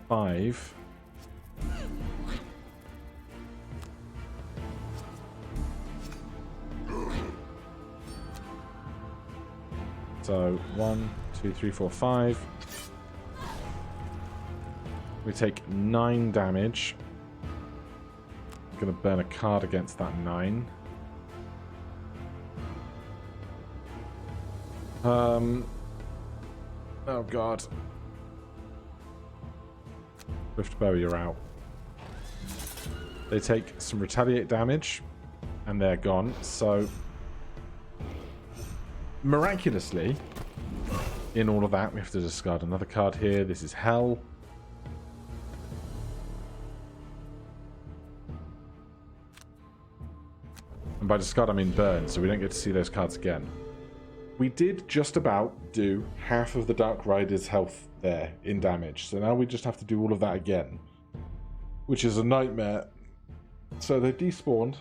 5. So 1, 2, 3, 4, 5. We take 9 damage. I'm going to burn a card against that 9. Oh god. Riftbow, you're out. They take some retaliate damage, and they're gone. So miraculously, in all of that, we have to discard another card here. This is Hell. And by discard, I mean burn, so we don't get to see those cards again. We did just about do half of the Dark Rider's health there in damage, so now we just have to do all of that again, which is a nightmare. So they despawned.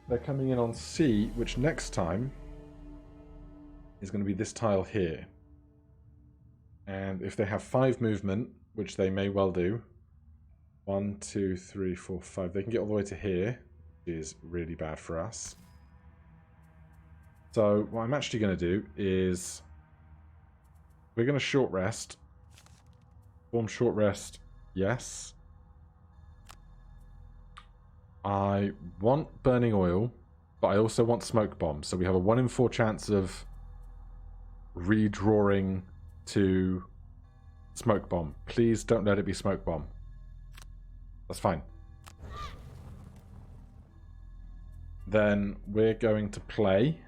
They're coming in on C, which next time is going to be this tile here. And if they have 5 movement, which they may well do, 1, 2, 3, 4, 5, they can get all the way to here, which is really bad for us. So what I'm actually going to do is we're going to short rest. Form short rest, yes. I want burning oil, but I also want smoke bomb. So we have a 1 in 4 chance of redrawing to smoke bomb. Please don't let it be smoke bomb. That's fine. Then we're going to play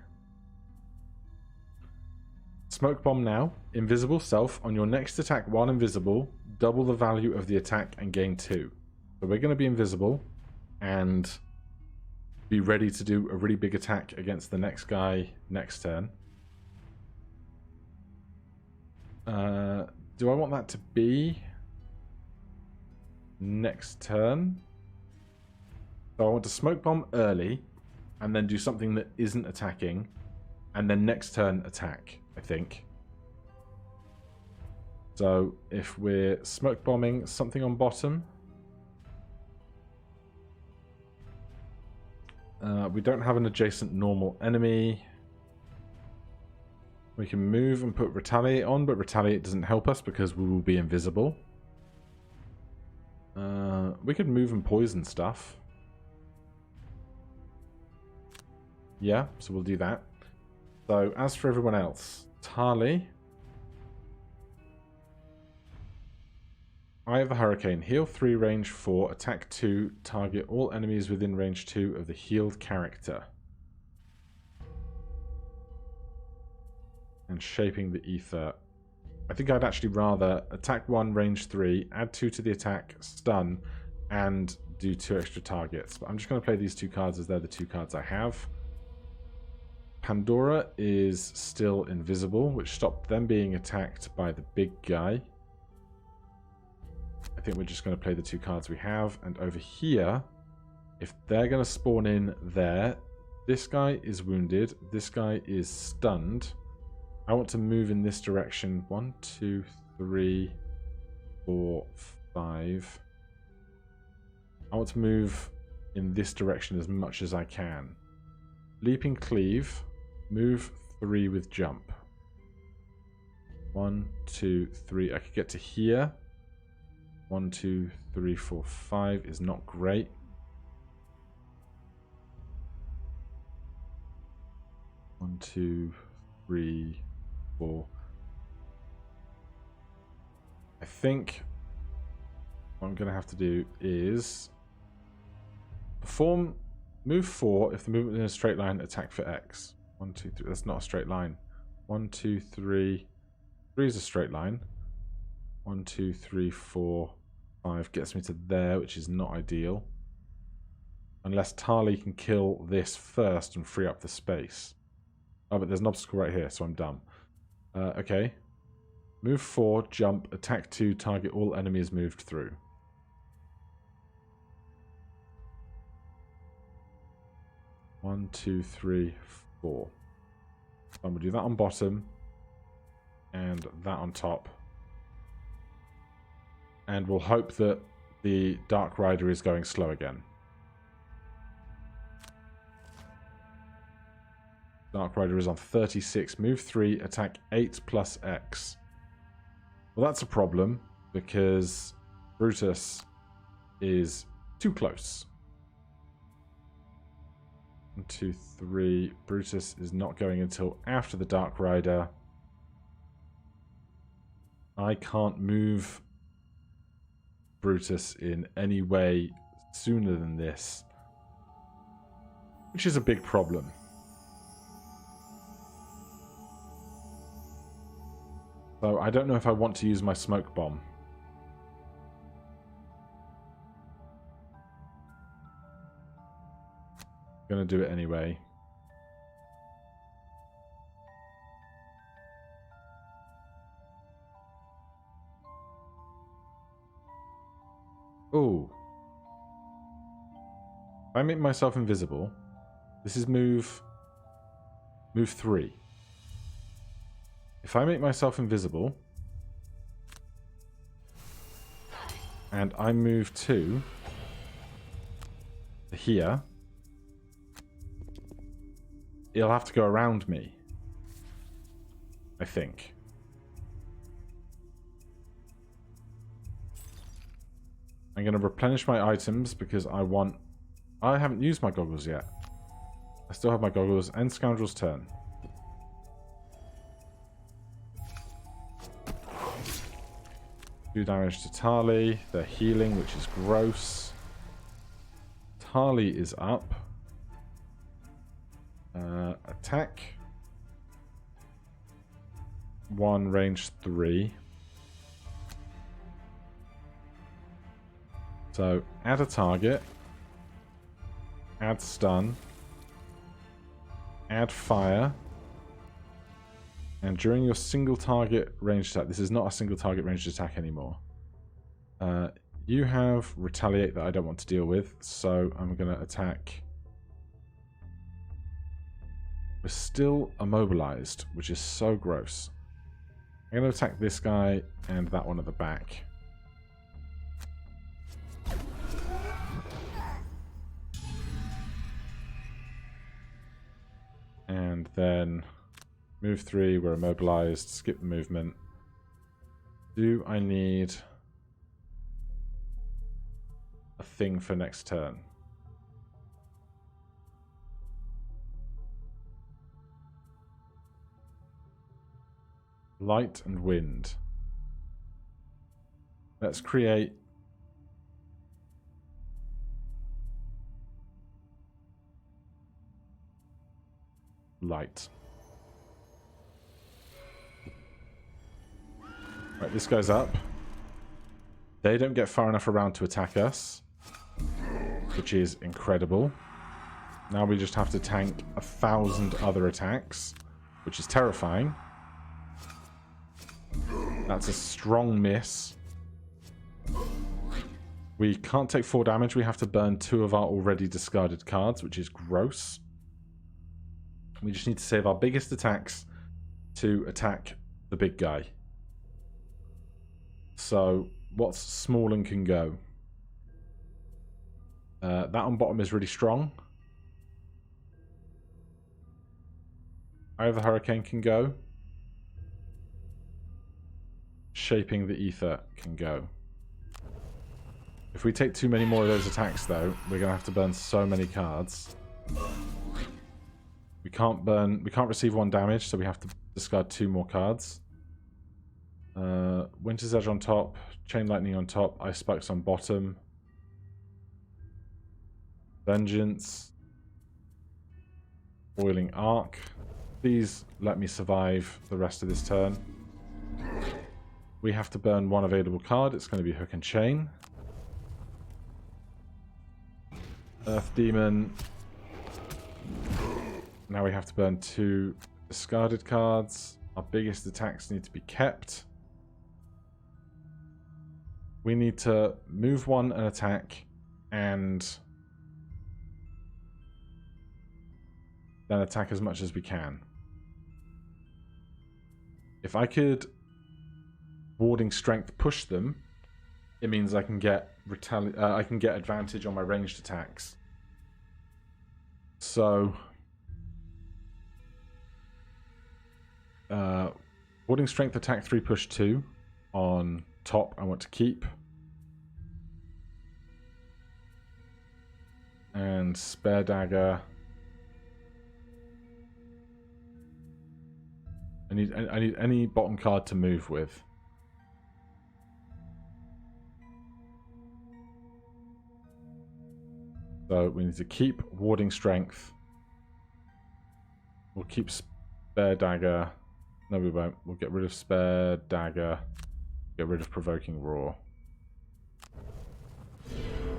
smoke bomb now. Invisible self. On your next attack while invisible, double the value of the attack and gain 2. So we're going to be invisible and be ready to do a really big attack against the next guy next turn. Do I want that to be next turn? So I want to smoke bomb early and then do something that isn't attacking, and then next turn attack, I think. So if we're smoke bombing something on bottom, we don't have an adjacent normal enemy. We can move and put Retaliate on, but Retaliate doesn't help us because we will be invisible. We could move and poison stuff. Yeah, so we'll do that. So as for everyone else, Tali. Eye of the Hurricane. Heal 3, range 4, attack 2, target all enemies within range 2 of the healed character. And Shaping the Ether. I think I'd actually rather attack 1, range 3, add 2 to the attack, stun, and do 2 extra targets. But I'm just going to play these 2 cards as they're the 2 cards I have. Pandora is still invisible, which stopped them being attacked by the big guy. I think we're just going to play the 2 cards we have. And over here, if they're going to spawn in there, this guy is wounded, this guy is stunned. I want to move in this direction. 1, 2, 3, 4, 5. I want to move in this direction as much as I can. Leaping Cleave. Move 3 with jump. 1, 2, 3. I could get to here. 1, 2, 3, 4, 5 is not great. One, 2, 3, 4. I think what I'm going to have to do is perform move 4 if the movement in a straight line, attack for X. 1, 2, 3. That's not a straight line. 1, 2, 3. 3 is a straight line. 1, 2, 3, 4, 5 gets me to there, which is not ideal. Unless Tali can kill this first and free up the space. Oh, but there's an obstacle right here, so I'm dumb. Okay. Move 4, jump, attack 2, target all enemies moved through. One, 2, 3, 4. I'm going to do that on bottom. And that on top. And we'll hope that the Dark Rider is going slow again. Dark Rider is on 36. Move 3, attack 8 plus X. Well, that's a problem because Brutus is too close. 1, 2, 3. Brutus is not going until after the Dark Rider. I can't move Brutus in any way sooner than this, which is a big problem. So I don't know if I want to use my smoke bomb. Gonna do it anyway. Ooh. If I make myself invisible, this is move 3. If I make myself invisible and I move to here, it'll have to go around me, I think. I'm going to replenish my items because I haven't used my goggles yet. I still have my goggles. End Scoundrel's turn. Do damage to Tali. They're healing, which is gross. Tali is up. Attack. 1, range 3. So, add a target. Add stun. Add fire. And during your single target ranged attack, this is not a single target ranged attack anymore. You have retaliate that I don't want to deal with, so I'm going to attack. We're still immobilized, which is so gross. I'm going to attack this guy and that one at the back. And then move 3, we're immobilized, skip the movement. Do I need a thing for next turn? Light and wind. Let's create light. Right, this goes up. They don't get far enough around to attack us, which is incredible. Now we just have to tank 1,000 other attacks, which is terrifying. That's a strong miss. We can't take 4 damage. We have to burn 2 of our already discarded cards, which is gross. We just need to save our biggest attacks to attack the big guy. So, what's small and can go? That on bottom is really strong. Eye of the Hurricane can go. Shaping the Ether can go. If we take too many more of those attacks, though, we're going to have to burn so many cards. We can't receive 1 damage, so we have to discard 2 more cards. Winter's Edge on top, Chain Lightning on top, Ice Spikes on bottom. Vengeance. Boiling Arc. Please let me survive the rest of this turn. We have to burn 1 available card. It's going to be Hook and Chain. Earth Demon. Now we have to burn 2 discarded cards. Our biggest attacks need to be kept. We need to move 1 and attack, and then attack as much as we can. If I could Warding Strength push them, it means I can get advantage on my ranged attacks. So Warding Strength attack 3 push 2 on top I want to keep. And Spare Dagger. I need any bottom card to move with. So we need to keep Warding Strength. We'll keep Spare Dagger. No, we won't. We'll get rid of spare dagger. Get rid of provoking roar.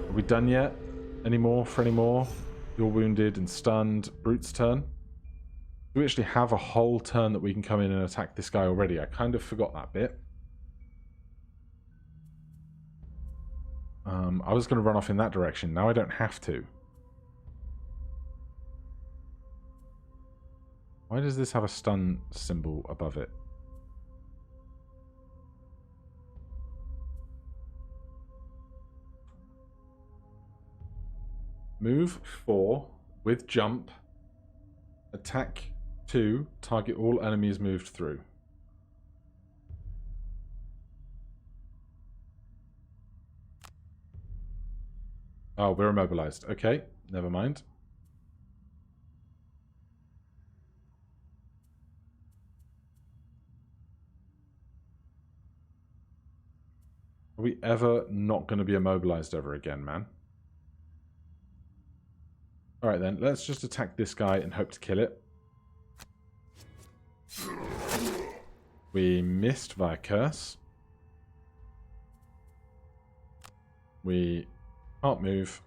Are we done yet? Any more for any more? You're wounded and stunned. Brute's turn. Do we actually have a whole turn that we can come in and attack this guy already? I kind of forgot that bit. I was going to run off in that direction. Now I don't have to. Why does this have a stun symbol above it? Move 4 with jump. Attack 2. Target all enemies moved through. Oh, we're immobilized. Okay, never mind. Are we ever not going to be immobilized ever again, man? Alright then, let's just attack this guy and hope to kill it. We missed via curse. We can't move.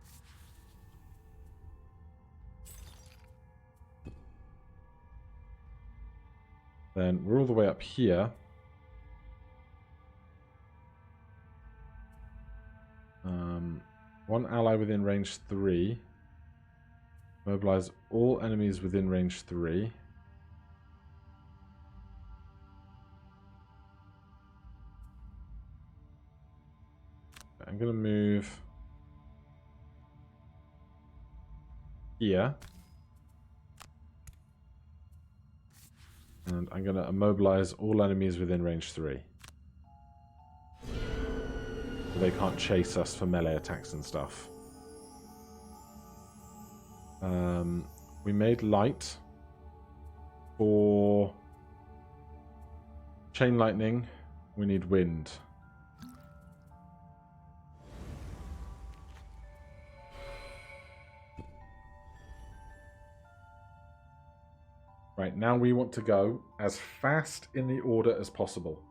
Then we're all the way up here. One ally within range 3. Mobilize all enemies within range 3. I'm going to move here. And I'm going to immobilize all enemies within range 3. So they can't chase us for melee attacks and stuff. We made light for chain lightning. We need wind. Right, now we want to go as fast in the order as possible.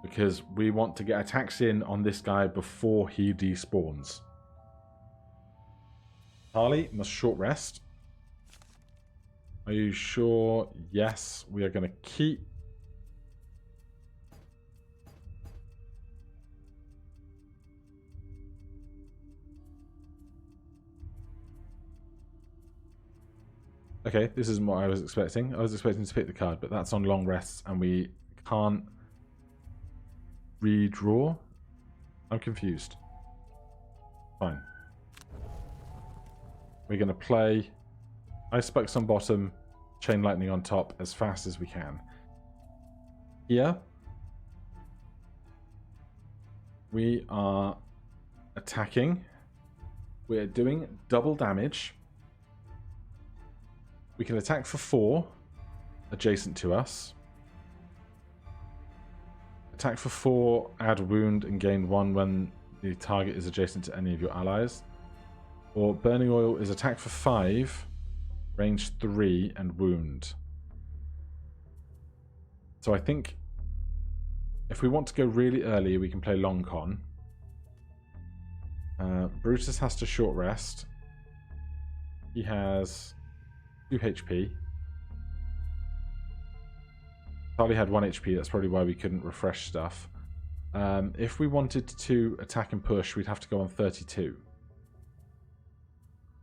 Because we want to get attacks in on this guy before he despawns. Harley must short rest. Are you sure? Yes, we are going to keep. Okay, this isn't what I was expecting. I was expecting to pick the card, but that's on long rests and we can't redraw. I'm confused. Fine. We're going to play Ice Bucks on bottom, Chain Lightning on top as fast as we can. Here, we are attacking. We're doing double damage. We can attack for 4 adjacent to us. Attack for 4, add wound and gain 1 when the target is adjacent to any of your allies. Or Burning Oil is attack for 5, range 3, and wound. So I think if we want to go really early, we can play Long Con. Brutus has to short rest. He has 2 HP. Charlie had 1 HP, that's probably why we couldn't refresh stuff. If we wanted to attack and push, we'd have to go on 32.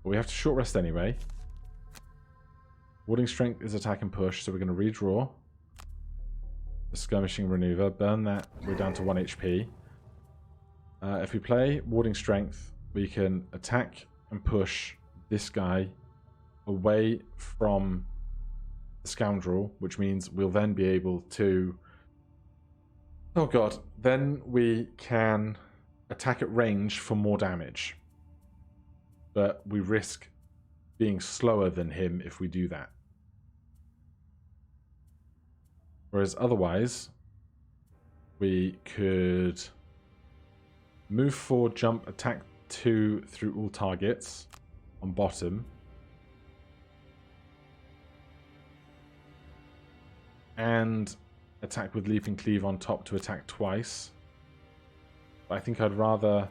But we have to short rest anyway. Warding Strength is attack and push, so we're going to redraw. The Skirmishing Maneuver, burn that, we're down to 1 HP. If we play Warding Strength, we can attack and push this guy away from the Scoundrel, which means we'll then be able to... Oh god, then we can attack at range for more damage. But we risk being slower than him if we do that. Whereas otherwise, we could move 4, jump, attack 2 through all targets on bottom. and attack with Leaping Cleave on top to attack twice. But I think I'd rather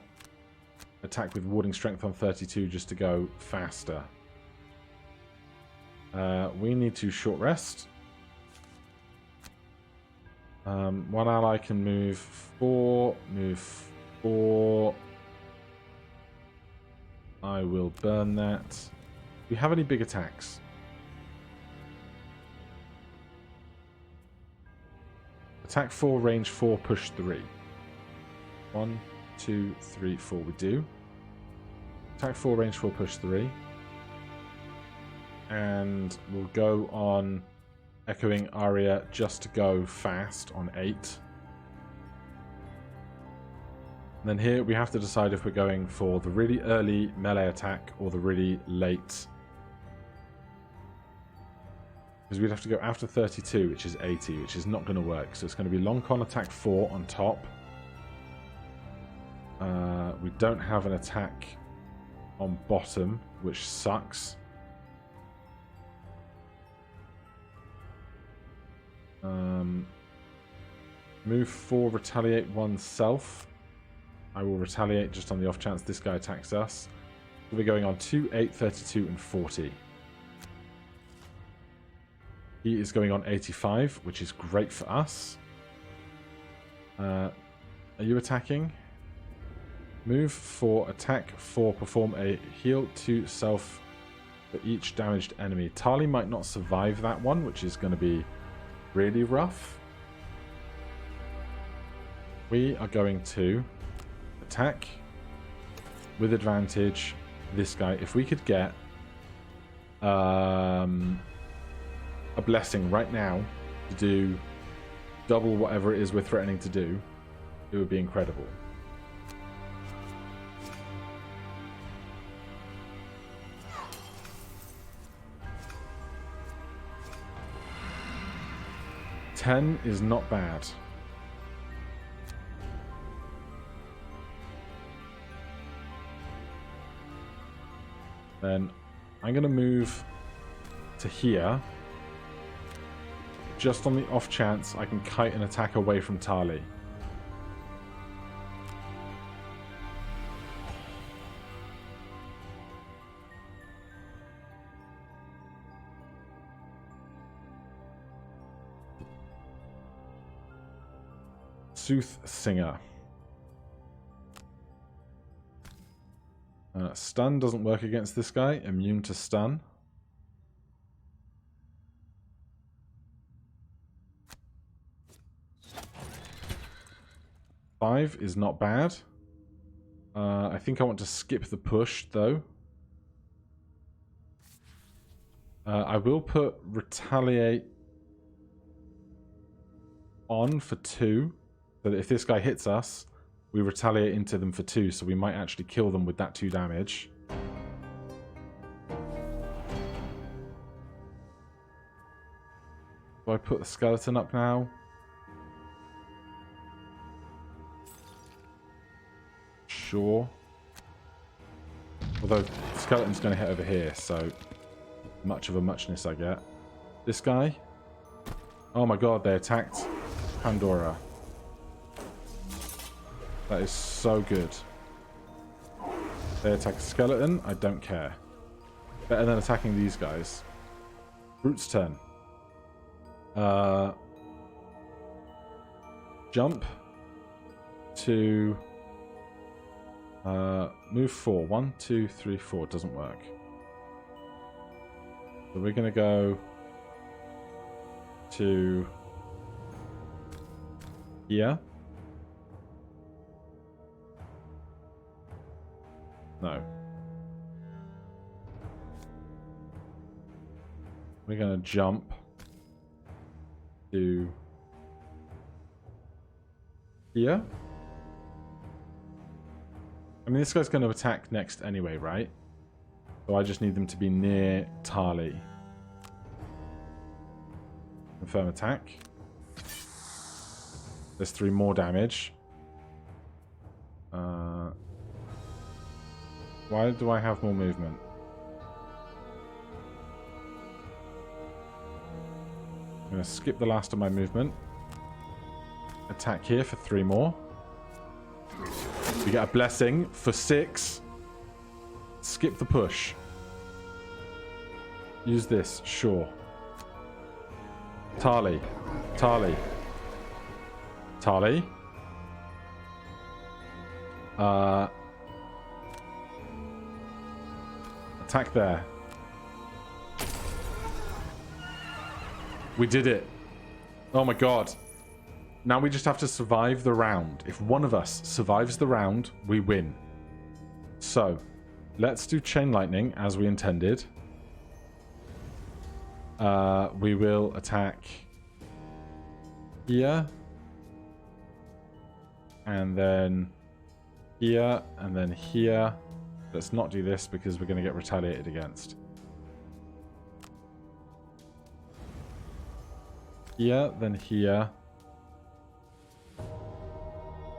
attack with Warding Strength on 32 just to go faster. We need to short rest. One ally can move 4, move 4. I will burn that. Do we have any big attacks? Attack 4, range 4, push 3. 1, 2, 3, 4. We do. Attack 4, range 4, push 3. And we'll go on Echoing Aria just to go fast on 8. And then here we have to decide if we're going for the really early melee attack or the really late. Because we'd have to go after 32, which is 80, which is not going to work. So it's going to be Long Con attack 4 on top. We don't have an attack on bottom, which sucks. Move 4, retaliate 1 self. I will retaliate just on the off chance this guy attacks us. So we're going on 2, 8, 32, and 40. He is going on 85, which is great for us. Are you attacking? Move 4, attack 4, perform a heal 2 self for each damaged enemy. Tali might not survive that one, which is going to be really rough. We are going to attack with advantage this guy. If we could get a blessing right now to do double whatever it is we're threatening to do, it would be incredible. Ten is not bad. Then I'm going to move to here. Just on the off chance I can kite an attack away from Tali. Soothsinger. Stun doesn't work against this guy. Immune to stun. Five is not bad. I think I want to skip the push, though. I will put retaliate on for 2. So that if this guy hits us, we retaliate into them for 2, so we might actually kill them with that 2 damage. Do I put the skeleton up now? Sure. Although the skeleton's going to hit over here, so much of a muchness I get. This guy? Oh my god, they attacked Pandora. That is so good. They attack a skeleton, I don't care. Better than attacking these guys. Brute's turn. Jump to move 4. 1, 2, 3, 4. Doesn't work. So we're going to go to here. No. We're going to jump to here. I mean, this guy's going to attack next anyway, right? So I just need them to be near Tali. Confirm attack. There's 3 more damage. Why do I have more movement? going to skip the last of my movement. Attack here for 3 more. We get a blessing for 6. Skip the push. Use this, sure. Tali. Tali. Tali. Attack there. We did it. Oh my god. Now we just have to survive the round. If one of us survives the round, we win. So, let's do Chain Lightning as we intended. We will attack here. And then here. And then here. Let's not do this because we're going to get retaliated against. Here, then here.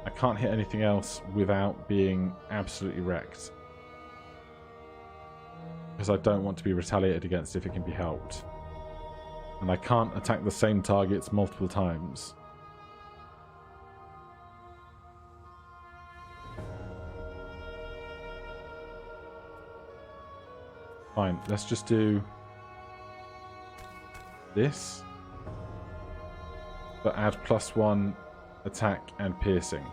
I can't hit anything else without being absolutely wrecked. Because I don't want to be retaliated against if it can be helped. And I can't attack the same targets multiple times. Fine, let's just do this. But add +1 attack and piercing.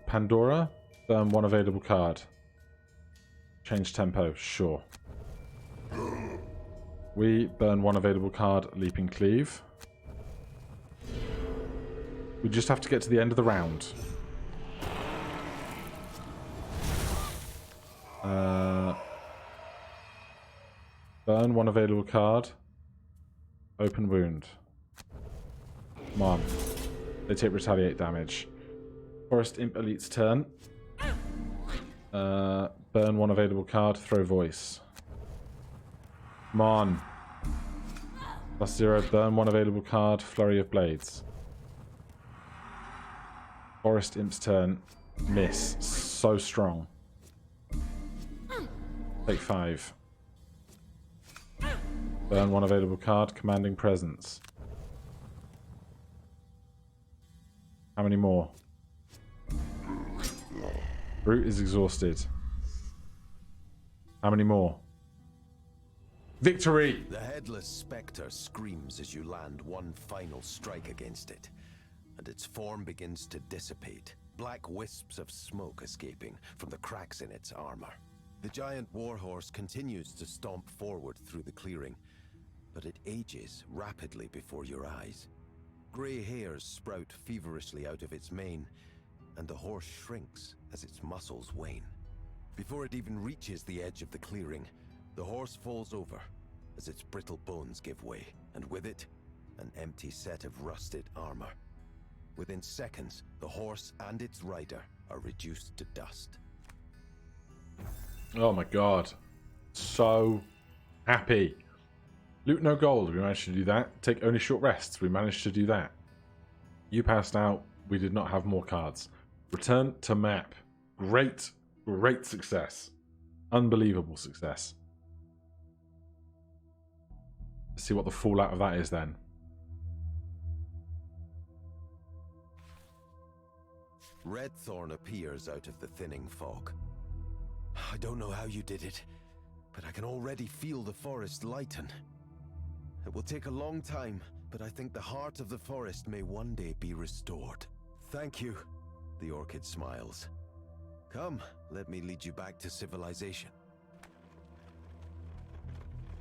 Pandora, burn 1 available card. Change tempo, sure. We burn 1 available card, Leaping Cleave. We just have to get to the end of the round. Burn 1 available card. Open wound. Come on. They take retaliate damage. Forest Imp Elite's turn. Burn 1 available card. Throw voice. Come on. +0. Burn 1 available card. Flurry of Blades. Forest Imp's turn. Miss. So strong. Take 5. Burn 1 available card. Commanding Presence. How many more? Brute is exhausted. How many more? Victory! The headless spectre screams as you land one final strike against it, and its form begins to dissipate, black wisps of smoke escaping from the cracks in its armor. The giant warhorse continues to stomp forward through the clearing, but it ages rapidly before your eyes. Grey hairs sprout feverishly out of its mane, and the horse shrinks as its muscles wane. Before it even reaches the edge of the clearing, the horse falls over as its brittle bones give way, and with it, an empty set of rusted armor. Within seconds, the horse and its rider are reduced to dust. Oh my god. So happy. Loot no gold, we managed to do that. Take only short rests, we managed to do that. You passed out, we did not have more cards. Return to map. Great success. Unbelievable success. Let's see what the fallout of that is then. Redthorn appears out of the thinning fog. I don't know how you did it, but I can already feel the forest lighten. It will take a long time, but I think the heart of the forest may one day be restored. Thank you, the orchid smiles. Come, let me lead you back to civilization.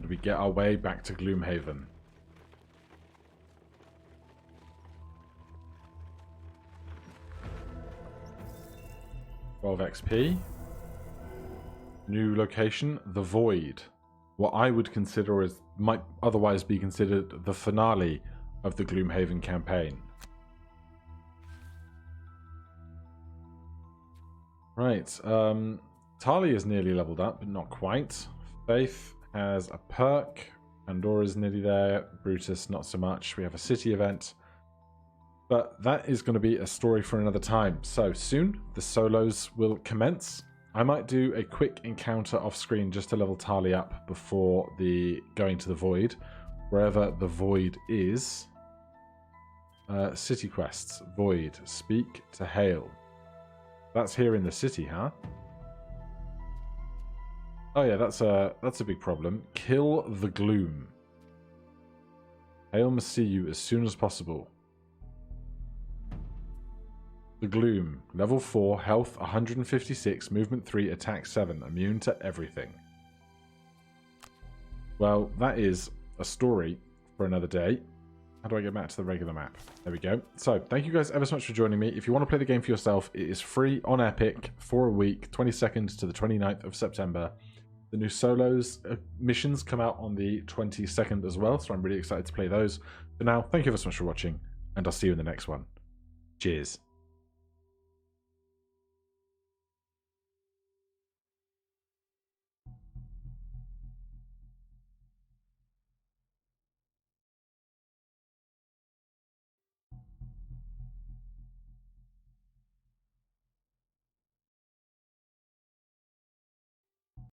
We get our way back to Gloomhaven. XP. New location, the Void. What I would consider as might otherwise be considered the finale of the Gloomhaven campaign. Right, Tali is nearly leveled up, but not quite. Faith has a perk, Pandora's nearly there. Brutus, not so much. We have a city event. But that is going to be a story for another time. So soon, the solos will commence. I might do a quick encounter off screen just to level Tali up before the going to the Void. Wherever the Void is. City quests. Void. Speak to Hail. That's here in the city, huh? Oh yeah, that's a big problem. Kill the Gloom. Hail must see you as soon as possible. The Gloom. Level 4, health 156, movement 3, attack 7, immune to everything. Well, that is a story for another day. How do I get back to the regular map? There we go. So, thank you guys ever so much for joining me. If you want to play the game for yourself, it is free on Epic for a week, 22nd to the 29th of September. The new solos missions come out on the 22nd as well, so I'm really excited to play those. For now, thank you ever so much for watching, and I'll see you in the next one. Cheers.